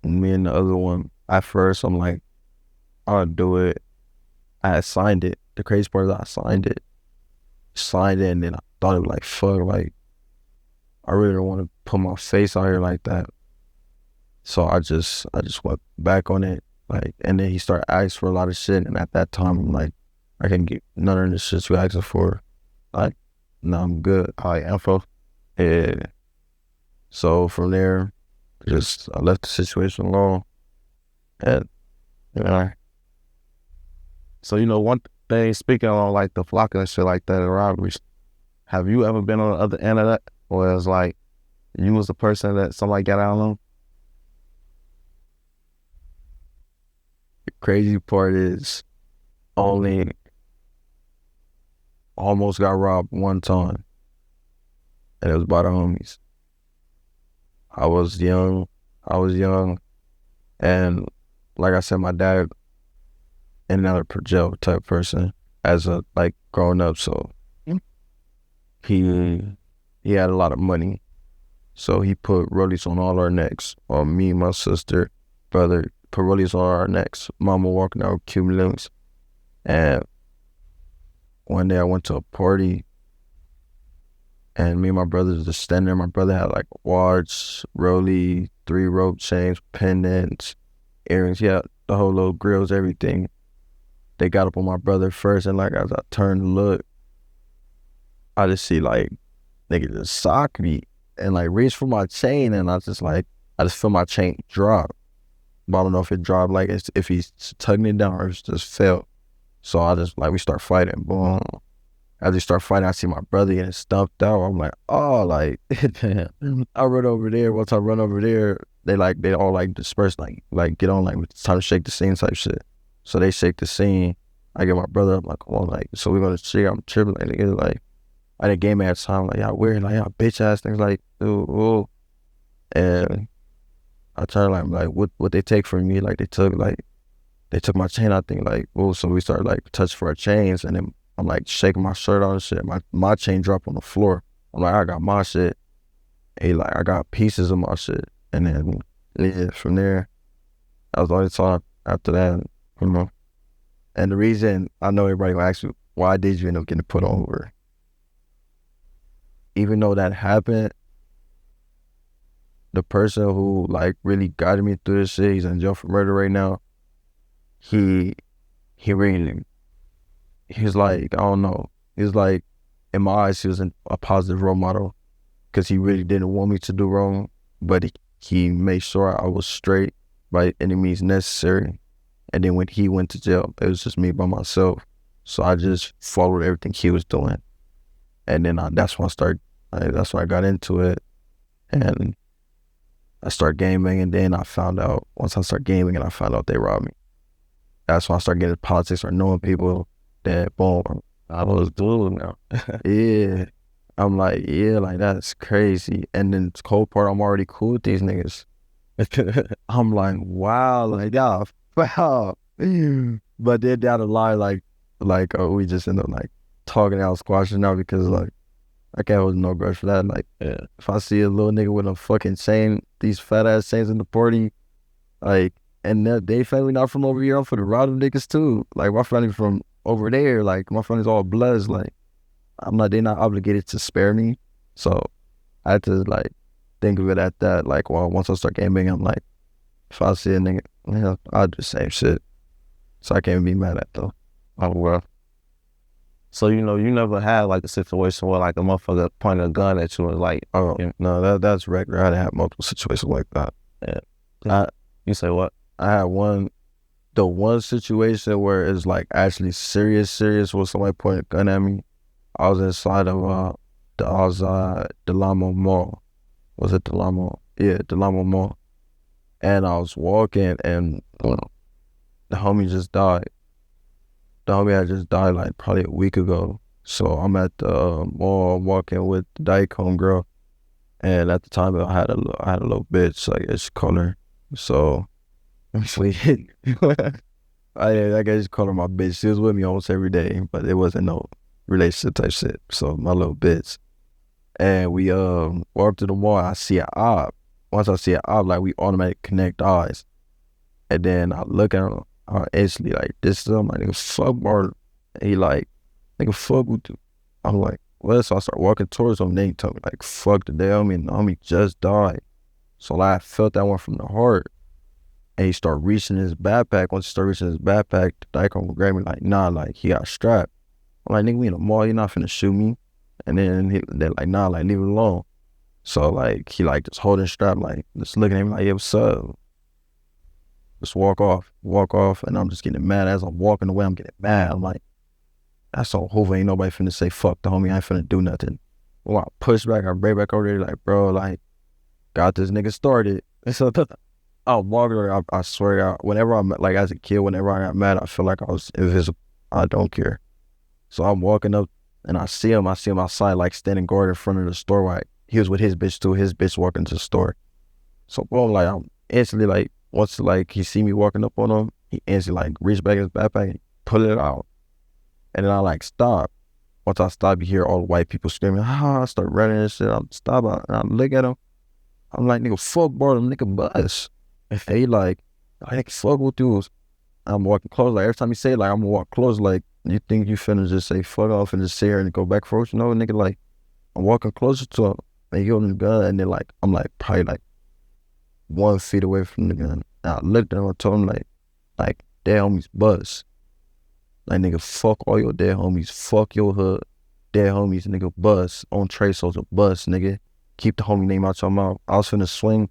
me and the other one, at first I'm like, I'll do it. I had signed it. The crazy part is I signed it, and then I thought it was like, fuck, like, I really don't want to put my face out here like that. So I just went back on it, like, and then he started asking for a lot of shit, and at that time I'm like, I can't get none of the shit you asking for. Like, no, I'm good. Info. Yeah. So from there, I left the situation alone, and So one thing, speaking on like the flocking and shit like that and robberies, have you ever been on the other end of that, where it's like you was the person that somebody got out on? the crazy part is only almost got robbed one time, and it was by the homies. I was young, and like I said, my dad in and out of jail type person as a like growing up, so he had a lot of money, so he put rollies on all our necks, on me, my sister, brother, put rollies on our necks. Mama walking out with Cuban links, and one day I went to a party, and me and my brother was just standing there. My brother had like a watch, rollie, 3 rope chains, pendants, earrings. He had the whole little grills, everything. They got up on my brother first, and like as I turned to look, I just see like nigga just sock me and like reach for my chain, and I just feel my chain drop. But I don't know if it dropped like if he's tugging it down or it just fell. So I just we start fighting. Boom. As we start fighting, I see my brother getting stumped out. I'm like, oh, like, I run over there. Once I run over there, they all like disperse, like get on, like it's time to shake the scene type shit. So they shake the scene. I get my brother up, like, come on, like, so we're gonna see. I'm tripping, like, nigga, like, I didn't game at the time, like, y'all weird, like, y'all bitch ass things, like, ooh. And I tell her, like, what they take from me, like, they took my chain, I think, like, ooh, so we started, like, touching for our chains, and then I'm like shaking my shirt on and shit. My chain dropped on the floor. I'm like, I got my shit. He like, I got pieces of my shit. And then, yeah, from there, that was the only time after that, And the reason, I know everybody gonna ask me, why did you end up getting put over? Even though that happened, the person who like really guided me through this shit, he's in jail for murder right now. He really, he's like, I don't know. He's like, in my eyes, he was a positive role model because he really didn't want me to do wrong, but he made sure I was straight by any means necessary. And then when he went to jail, it was just me by myself. So I just followed everything he was doing. And then that's when I got into it. And I started gaming, and then once I started gaming and I found out they robbed me. That's when I started getting into politics or knowing people that, boom, I was doing now. Yeah. I'm like, yeah, like that's crazy. And then the cold part, I'm already cool with these niggas. I'm like, wow, like, yeah, wow. But then down the line, we just end up like talking out, squashing out because like, I can't hold no grudge for that. Like, yeah, if I see a little nigga with a fucking chain, these fat ass chains in the party, like, and they family not from over here, I'm for the rob them niggas too. Like, my family from over there, like, my family's all bloods, like, they're not obligated to spare me. So I had to like think of it at that. Like, well, once I start gaming, I'm like, if I see a nigga, I'll do the same shit. So I can't be mad at though. Oh, well. So, you never had like a situation where like a motherfucker pointed a gun at you and like, oh, no, that's regular. I didn't have multiple situations like that. Yeah. You say what? I had the one situation where it's like actually serious where somebody pointed a gun at me. I was inside of Delamo Mall. Was it Delamo? Yeah, Delamo Mall. And I was walking, and the homie just died. The homie had just died like probably a week ago. So I'm at the mall walking with the dyke homegirl, and at the time I had a little bitch, like it's color. So I guess call her my bitch. She was with me almost every day, but it wasn't no relationship type shit. So my little bitch. And we walk up to the mall, I see an op. Once I see an op, like we automatically connect eyes. And then I look at him, I instantly like, this is my nigga, fuck Martin. And he like, nigga, fuck with you. I'm like, well, so I start walking towards him, and then he told me like, fuck the day, homie, and the homie just died. So like, I felt that one from the heart. And he started reaching his backpack. Once he started reaching his backpack, the dyke gonna grab me like, nah, like, he got strapped. I'm like, nigga, we in the mall, you're not finna shoot me. And then they're like, nah, like, leave it alone. So like, he like just holding strap, like, just looking at me like, yeah, what's up? Just walk off. And I'm just getting mad. As I'm walking away, I'm getting mad. I'm like, that's so Hoover, ain't nobody finna say, fuck the homie, I ain't finna do nothing. Well, I push back, I break back over there, like, bro, like, got this nigga started. And so I'm walking around, I swear to God, whenever I'm, like, as a kid, whenever I got mad, I feel like I was invisible. I don't care. So I'm walking up, and I see him outside, like, standing guard in front of the store, like, he was with his bitch, too, his bitch walking to the store. So, boom, like, I'm instantly, like, once, like, he see me walking up on him, he instantly, like, reach back in his backpack and pull it out. And then I, like, stop. Once I stop, you hear all the white people screaming, I start running and shit. I'm stop, and I look at him. I'm like, nigga, fuck boredom, nigga, bus. And he like, I ain't fuck with you. I'm walking close. Like, every time he say it, like, I'm gonna walk close. Like, you think you finna just say fuck off and just sit here and go back first? No, nigga, like, I'm walking closer to him. And he holding the gun, and then, like, I'm, like, probably, like, 1 feet away from the gun. And I looked at him and told him, like, dead homies bust. Like, nigga, fuck all your dead homies. Fuck your hood. Dead homies, nigga, bust. On Trace Soldier, bust, nigga. Keep the homie name out your mouth. I was finna swing,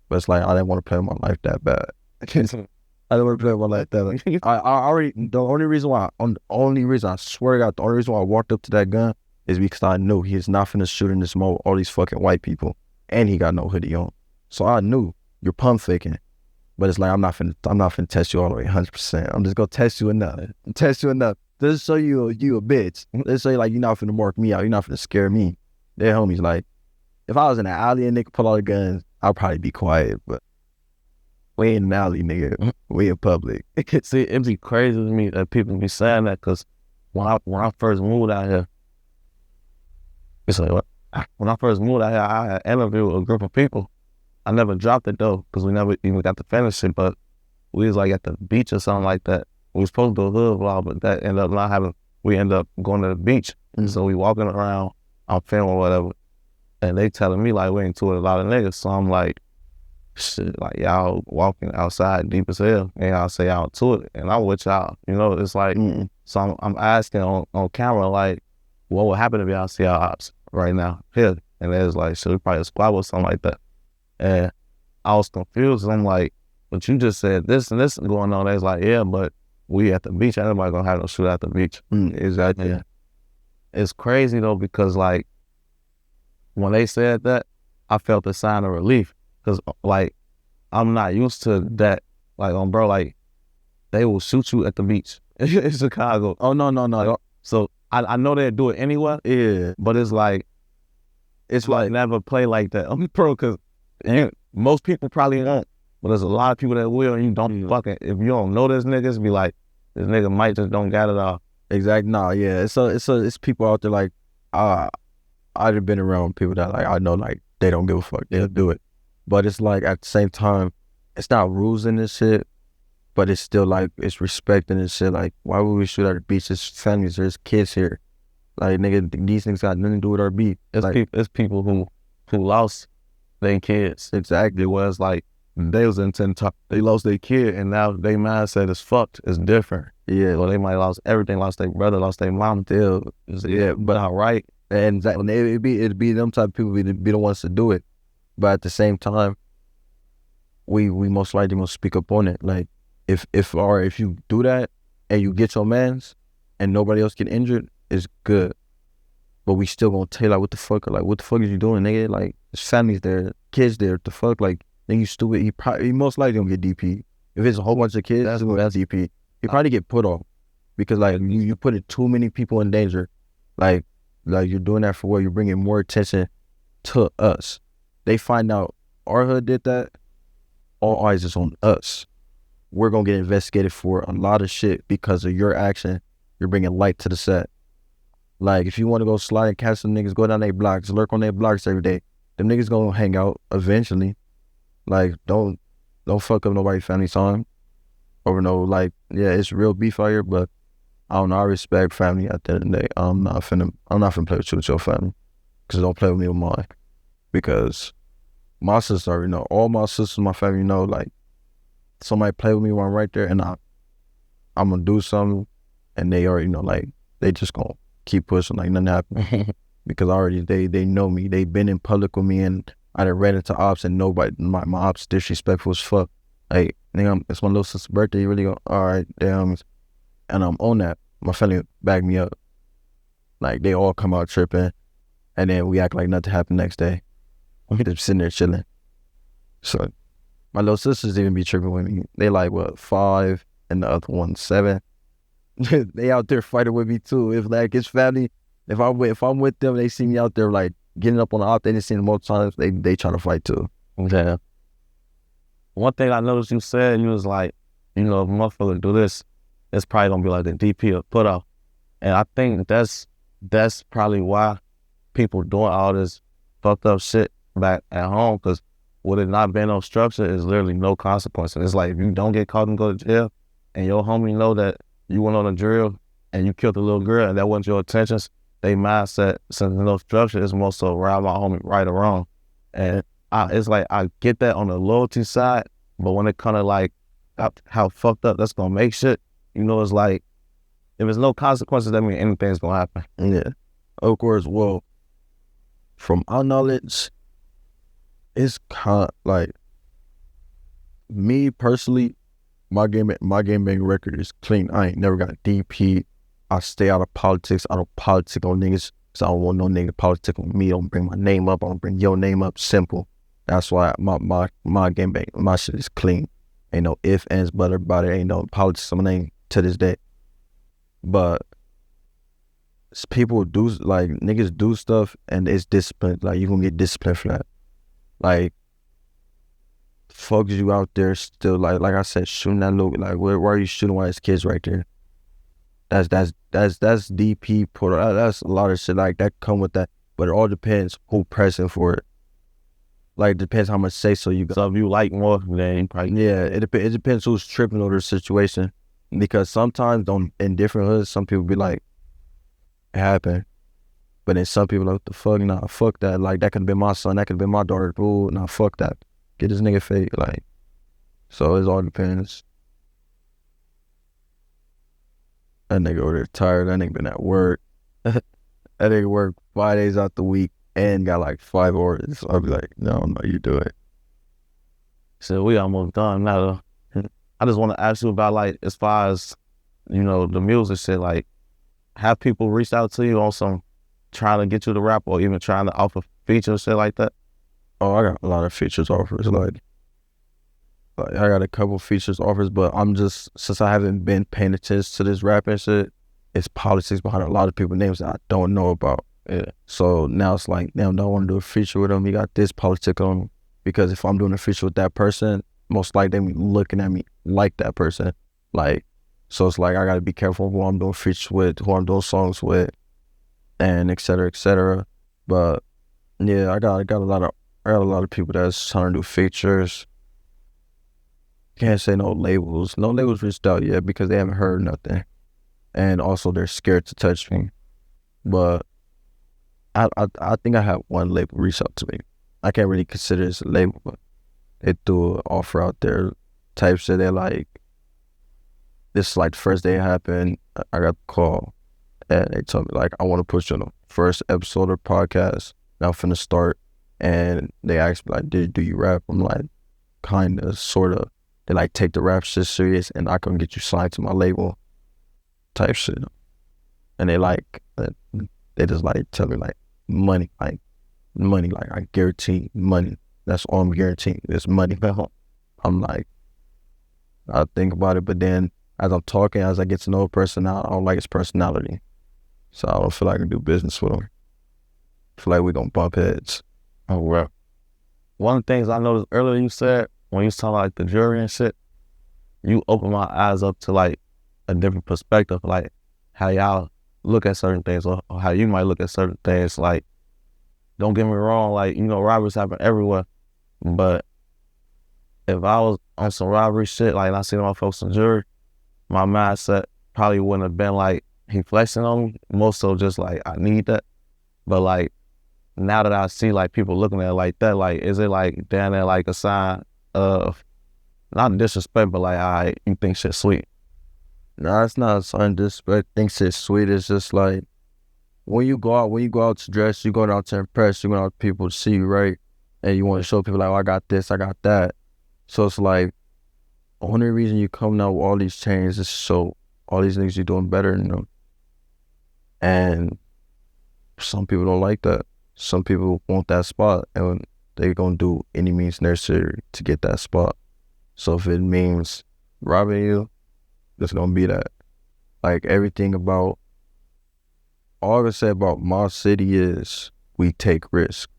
but it's like, I didn't want to play my life that bad. I didn't want to play my life that bad. I already, the only reason I swear to God, the only reason why I walked up to that gun is because I knew he is not finna shoot in this mall with all these fucking white people. And he got no hoodie on. So I knew, you're pump faking. But it's like, I'm not finna test you all the way 100%. I'm just gonna test you enough. Just to show you a bitch. Just show you, like, you're not finna mark me out. You're not finna scare me. They're homies. Like, if I was in an alley and nigga pull all the guns, I'd probably be quiet. But we ain't in an alley, nigga. We in public. See, it'd be crazy to me that people be saying that, because when I first moved out here, it's like, when I first moved out here, I had interviewed a group of people. I never dropped it though, because we never even got to finish it, but we was like at the beach or something like that. We was supposed to do a hood vlog, but that ended up not happening. We ended up going to the beach. Mm-hmm. So we walking around, I'm filming whatever, and they telling me like we ain't to it a lot of niggas. So I'm like, shit, like y'all walking outside deep as hell, and y'all say y'all to it, and I'm with y'all. You know, it's like, so I'm asking on camera, like, what would happen if y'all see our ops right now here? And they was like, should we probably squad or something like that? And I was confused. I'm like, but you just said this and this going on. They was like, yeah, but we at the beach. Ain't nobody gonna have no shoot at the beach. Exactly. Yeah. It's crazy though, because like when they said that, I felt a sign of relief, because like I'm not used to that. Like, bro, like they will shoot you at the beach in Chicago. Oh no. So I know they'd do it anywhere. Yeah, but it's like never play like that. I'm pro, because most people probably won't, but there's a lot of people that will, and you don't fucking, if you don't know this niggas, be like, this nigga might just don't got it all. Exactly. Nah, yeah. It's people out there like, I've been around people that like I know like they don't give a fuck, they'll do it. But it's like at the same time, it's not rules in this shit, but it's still like it's respecting this shit. Like, why would we shoot at the beach? There's families, there's kids here. Like, nigga, these things got nothing to do with our beat. It's people who lost their kids. Exactly. Whereas like they was intent they lost their kid, and now their mindset is fucked. It's different. Yeah. Well, they might lost everything, lost their brother, lost their mom. Yeah, but all right. And exactly, it'd be them type of people be the ones to do it. But at the same time, we most likely gonna speak up on it. Like, if you do that and you get your mans and nobody else get injured, it's good. But we still gonna tell you, like, what the fuck is you doing, nigga? Like, there's families there, kids there, what the fuck? Like, then you stupid. He most likely gonna get DP. If it's a whole bunch of kids, that's DP. He probably get put off, because like you putting too many people in danger. Like you're doing that for what? You're bringing more attention to us. They find out our hood did that, all eyes is on us. We're gonna get investigated for a lot of shit because of your action. You're bringing light to the set. Like, if you want to go slide and catch some niggas, go down their blocks, lurk on their blocks every day. Them niggas gonna hang out eventually. Like, don't fuck up nobody's family time. over no, like, yeah, it's real beef out here, but I don't know, I respect family at the end of the day. I'm not finna play with your family, because don't play with me with mine, because my sisters already know, all my sisters, my family know, like, somebody play with me while I'm right there, and I'm gonna do something, and they already know, like, they just gonna keep pushing like nothing happened. Because already they know me. They've been in public with me, and I done ran into ops, and nobody, my ops disrespectful as fuck. Like, nigga, it's my little sister's birthday, you really go, all right, damn. And I'm on that. My family back me up. Like, they all come out tripping, and then we act like nothing happened next day. I'm just sitting there chilling. So my little sisters even be tripping with me. They like, what, 5, and the other one 7. They out there fighting with me too. If like it's family, if I'm with them, they see me out there like getting up on the op, they didn't see me multiple times, they try to fight too. Yeah. One thing I noticed you said, you was like, you know, if a motherfucker do this, it's probably gonna be like the DP or put off. And I think that's probably why people doing all this fucked up shit back at home, because with it not being no structure, is literally no consequences. It's like if you don't get caught and go to jail, and your homie know that you went on a drill and you killed a little girl and that wasn't your intentions, they mindset, since there's no structure, is more so around my homie right or wrong. And it's like I get that on the loyalty side, but when it kind of like how fucked up that's gonna make shit, you know, it's like if there's no consequences, that means anything's gonna happen. Yeah, of course. Well, from our knowledge, it's kind of like, me personally, my game bang record is clean. I ain't never got a DP. I stay out of politics. I don't politic on niggas, so I don't want no nigga politic on me. I don't bring my name up. I don't bring your name up. Simple. That's why my game bang, my shit is clean. Ain't no ifs, ands, but about it. Ain't no politics on my name to this day. But people do, like, niggas do stuff and it's discipline. Like, you gonna get disciplined for that. Like, fucks you out there still, like I said, shooting that little, like, why are you shooting while it's kids right there? That's DP Porter. That's a lot of shit like that come with that. But it all depends who pressing for it. Like, it depends how much say so you got. So if you like more, then you probably... Yeah, it depends who's tripping over the situation. Because sometimes in different hoods, some people be like, it happened. But then some people like, what the fuck? Nah, fuck that. Like, that could have been my son. That could have been my daughter. Ooh, nah, fuck that. Get this nigga fake. Like, so it all depends. That nigga over there tired. That nigga been at work. That nigga work 5 days out the week and got like 5 orders. So I'll be like, no, you do it. So we almost done now. I just want to ask you about, like, as far as, you know, the music shit, like, have people reached out to you on some trying to get you to rap, or even trying to offer features, shit like that? Oh, I got a lot of features offers. Like I got a couple features offers, but I'm just, since I haven't been paying attention to this rapping shit, it's politics behind a lot of people's names that I don't know about. Yeah. So now it's like, now I don't want to do a feature with them. You got this politics on them. Because if I'm doing a feature with that person, most likely they be looking at me like that person. Like, so it's like I gotta be careful who I'm doing features with, who I'm doing songs with, and et cetera, et cetera. But yeah, I got a lot of people that's trying to do features. Can't say no labels. No labels reached out yet because they haven't heard nothing. And also they're scared to touch me. But I think I have one label reach out to me. I can't really consider this a label, but they threw an offer out there type shit. They're like, this is like the first day it happened. I got the call and they told me, like, I want to put you on the first episode of the podcast. Now I'm finna start. And they asked me, like, do you rap? I'm like, kinda, sorta. They like, take the rap shit serious and I can get you signed to my label type shit. And they like, they just like tell me, like, money, like I guarantee money. That's all I'm guaranteeing, is money. I'm like, I think about it, but then as I'm talking, as I get to know a person, I don't like his personality. So I don't feel like I can do business with him. I feel like we're gonna bump heads. Oh, well. One of the things I noticed earlier you said, when you was talking like the jury and shit, you opened my eyes up to like a different perspective, like how y'all look at certain things, or how you might look at certain things. Like, don't get me wrong, like, you know, robberies happen everywhere, but if I was on some robbery shit, like and I seen my folks in jury, my mindset probably wouldn't have been like he flexing on me. More so just like I need that. But like now that I see like people looking at it like that, like is it like down there like a sign of not disrespect, but like you think shit sweet? Nah, it's not a sign of disrespect. Thinks it's sweet. It's just like when you go out to dress, you going out to impress, you going out to people to see you, right? And you want to show people like, oh, I got this, I got that. So it's like, the only reason you coming out with all these chains is so all these niggas you doing better than them. And some people don't like that. Some people want that spot, and they're gonna do any means necessary to get that spot. So if it means robbing you, it's gonna be that. Like everything about, all I can say about my city is we take risk.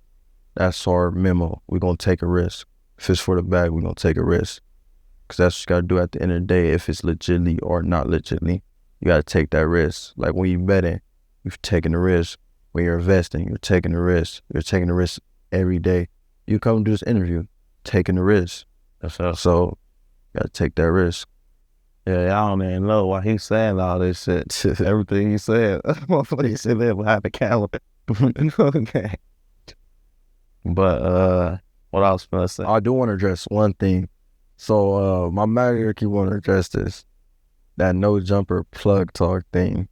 That's our memo. We're gonna take a risk. If it's for the bag, we're gonna take a risk. Cause that's what you gotta do at the end of the day. If it's legitly or not legitly, you gotta take that risk. Like when you betting, you've taken a risk. When you're investing, you're taking a risk. You're taking a risk every day. You come do this interview, taking a risk. So you gotta take that risk. Yeah, I don't even know why he's saying all this shit. Everything he said, motherfucker said that behind the camera. Okay. But what I was gonna say, I do want to address one thing. So my manager keep want to address this, that no jumper plug talk thing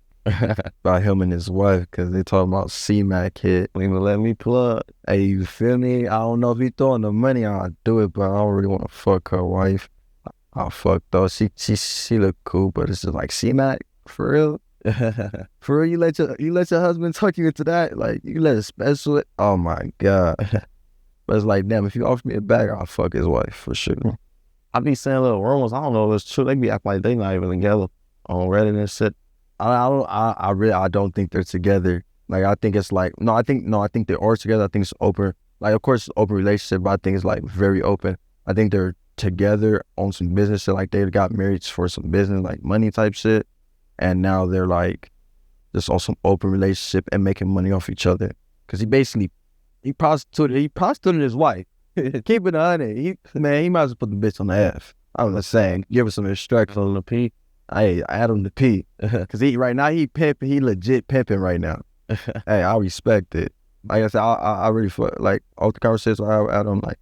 by him and his wife, because they talking about C-Mac hit. Even let me plug. Hey, you feel me? I don't know if he throwing the money, I'll do it, but I don't really want to fuck her wife. I'll fuck though. She look cool, but it's just like C-Mac for real. For real, you let your husband talk you into that? Like you let it special it? Oh my god. But it's like, damn, if you offer me a bag, I'll fuck his wife for sure. I be saying little rumors. I don't know if it's true. They be acting like they not even together on Reddit and shit. I don't think they're together. Like I think it's like I think they are together. I think it's open. Like of course it's open relationship, but I think it's like very open. I think they're together on some business shit. Like they got married for some business, like money type shit, and now they're like just on some open relationship and making money off each other. Cause he prostituted his wife. Keep it 100. He might as well put the bitch on the F. I was just saying, give her some instructions on the P. I add him the P. Cause right now he pimping, he legit pimping right now. Hey, I respect it. Like I said, I really feel like all the conversations I have with him, like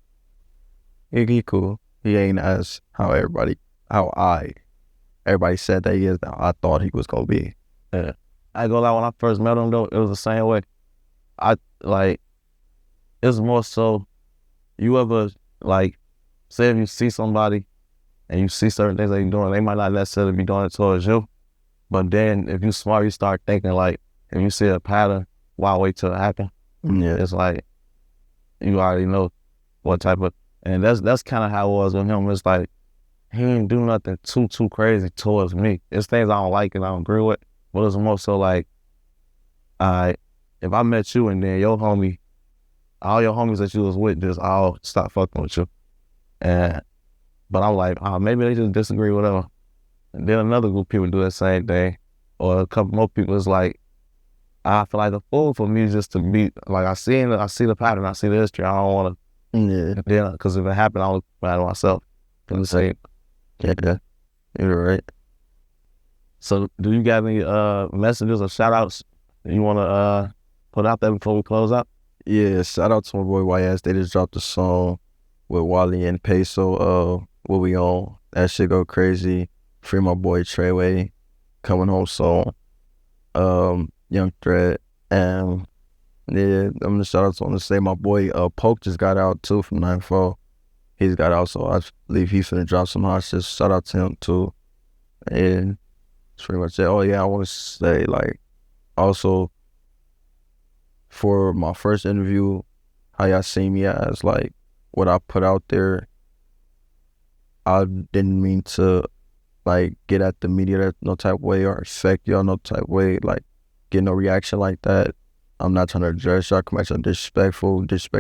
he cool. He ain't as how everybody said that he is now. I thought he was gonna be. Yeah. I go like when I first met him though, it was the same way. It's more so, you ever like, say if you see somebody and you see certain things they're doing, they might not necessarily be doing it towards you. But then if you smart, you start thinking like, if you see a pattern, why wait till it happen? Yeah. It's like, you already know what type of, and that's kind of how it was with him. It's like, he didn't do nothing too crazy towards me. It's things I don't like and I don't agree with, but it's more so like, if I met you and then all your homies that you was with just all stop fucking with you. But I'm like, maybe they just disagree, whatever. And then another group of people do that same thing. Or a couple more people is like, I feel like the fool for me is just to be, like I see the pattern, I see the history, I don't want to, yeah, because if it happened, I'll look bad at myself. For the same. Yeah, you're right. So do you got any messages or shout outs you want to put out there before we close out? Yeah, shout out to my boy YS. They just dropped a song with Wally and Peso, What We On. That shit go crazy. Free my boy Treyway, Coming Home song. Young Thread. And yeah, I'm gonna shout out to say my boy Poke just got out too from 9-4. He's got out, so I believe he's finna drop some hot shit. Shout out to him too. And that's pretty much it. Oh yeah, I wanna say like also for my first interview, how y'all see me as like what I put out there, I didn't mean to like get at the media no type of way or affect y'all no type of way, like get no reaction like that. I'm not trying to address y'all, come at y'all disrespect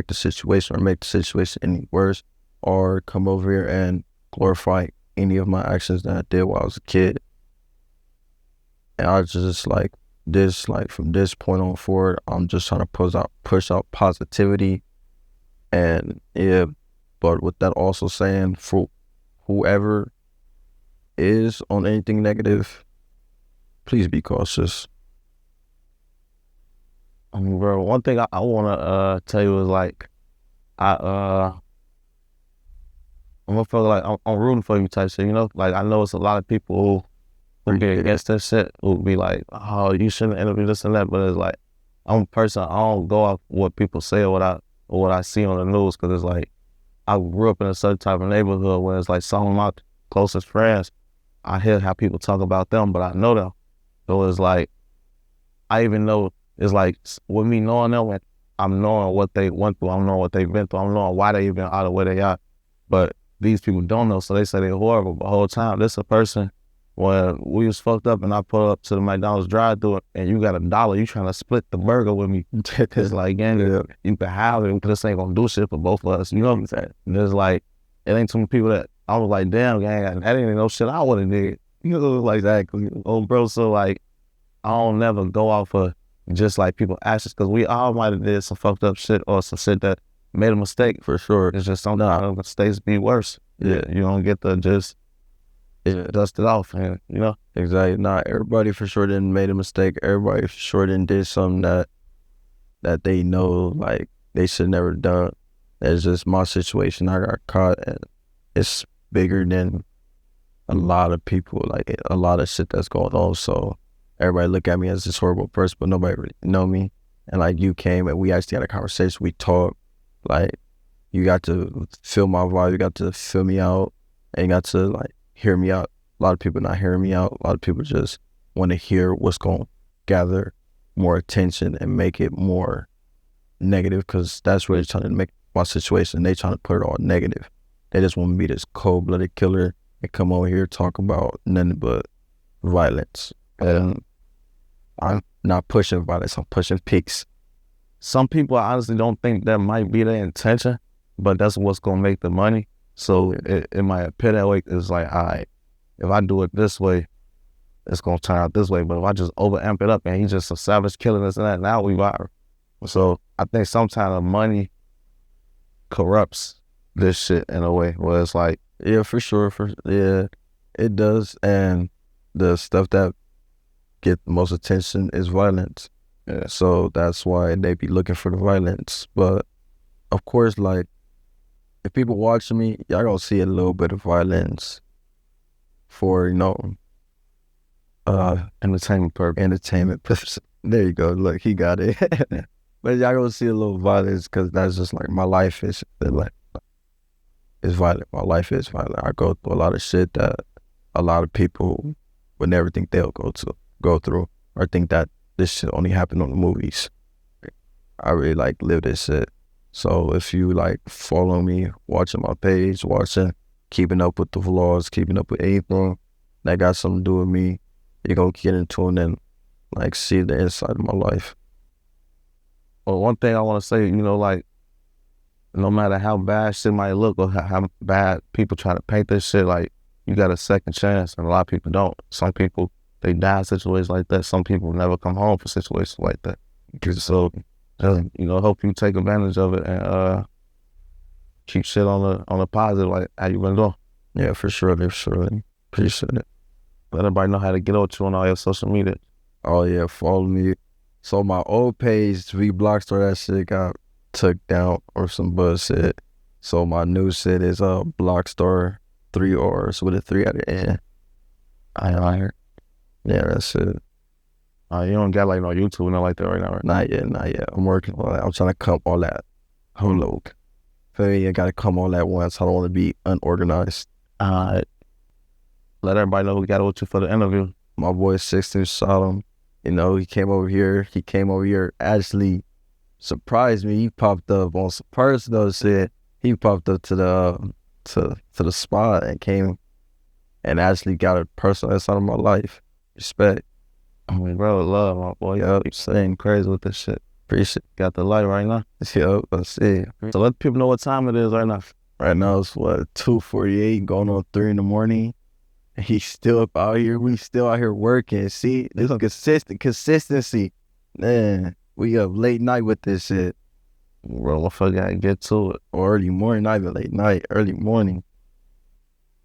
the situation or make the situation any worse, or come over here and glorify any of my actions that I did while I was a kid. And I just like this, like from this point on forward, I'm just trying to push out positivity and yeah, But with that also saying, for whoever is on anything negative, please be cautious. Bro, one thing I want to tell you is like, I'm gonna feel like I'm rooting for you type shit, you know? Like, I know it's a lot of people who be against that shit, who be like, oh, you shouldn't interview this and that, but it's like, I'm a person, I don't go off what people say or what I see on the news, because it's like, I grew up in a certain type of neighborhood where it's like some of my closest friends, I hear how people talk about them, but I know them. So it's like, I even know, it's like, with me knowing them, I'm knowing what they went through, I'm knowing what they've been through, I'm knowing why they even out of where they are. But these people don't know, so they say they're horrible. But the whole time, this a person, when we was fucked up and I pull up to the McDonald's drive-thru and you got $1, you trying to split the burger with me. It's like, yeah, you can have it, this ain't gonna do shit for both of us, you know what I'm saying? And it's like, it ain't too many people that, I was like, damn, gang, that ain't no shit I would've did. You know, like exactly. Oh, bro, so like, I don't never go off of just like people actions, because we all might have did some fucked up shit or some shit that made a mistake, for sure. It's just sometimes mistakes be worse. Yeah, you don't get to just dust it off, and you know. Exactly. Not everybody for sure didn't made a mistake. Everybody for sure didn't did something that they know like they should never done. It's just my situation. I got caught, and it's bigger than a lot of people. Like a lot of shit that's going on. So everybody look at me as this horrible person, but nobody really know me. And like, you came and we actually had a conversation. We talked. Like, you got to feel my vibe. You got to feel me out, and you got to like hear me out. A lot of people not hearing me out. A lot of people just want to hear what's going to gather more attention and make it more negative, because that's what they're trying to make my situation. They trying to put it all negative. They just want to be this cold-blooded killer and come over here talk about nothing but violence. And I'm not pushing violence. I'm pushing peace. Some people, I honestly don't think that might be their intention, but that's what's gonna make the money. So it might appear that way. It's like, all right, if I do it this way, it's gonna turn out this way. But if I just over amp it up and he's just a savage killing this and that, now we viral. So I think sometimes the money corrupts this shit in a way where it's like, yeah, for sure. Yeah, it does. And the stuff that get the most attention is violence. Yeah. So that's why they be looking for the violence. But of course, like, if people watching me, y'all gonna see a little bit of violence for, you know, entertainment purpose. There you go. Look, he got it. But y'all gonna see a little violence, because that's just like my life is like, it's violent. My life is violent. I go through a lot of shit that a lot of people would never think they'll go through, or think that this shit only happened on the movies. I really like live this shit. So if you like follow me, watching my page, keeping up with the vlogs, keeping up with anything that got something to do with me, you're gonna get into it and like see the inside of my life. Well, one thing I want to say, you know, like, no matter how bad shit might look or how bad people try to paint this shit, like, you got a second chance, and a lot of people don't. Some people, they die in situations like that. Some people never come home for situations like that. So, you know, hope you take advantage of it and keep shit on the positive, like how you been doing. Yeah, for sure. Appreciate it. Let everybody know how to get with you on all your social media. Oh yeah, follow me. So my old page, Blockstar, that shit got took down or some bullshit. So my new shit is Blockstar, 3 R's with a 3 at the end. I heard. Yeah, that's it. You don't got like no YouTube, nothing like that right now, right? Not yet. I'm working on that. I'm trying to come all that. Hello. Feel me? I gotta come all at once. I don't want to be unorganized. Let everybody know who got with you for the interview. My boy 16 Sodom. You know, he came over here. Actually surprised me. He popped up on some personal shit. He popped up to the spot and came and actually got a personal inside of my life. Respect. I mean, bro, love, my boy. Y'all saying crazy with this shit. Appreciate it. Got the light right now. Yep, let's see. So let people know what time it is right now. Right now it's 2:48, going on 3 in the morning. He's still up out here. We still out here working. See, this consistency. Man, we up late night with this shit. Bro, motherfucker gotta get to it. or early morning, not even late night, early morning.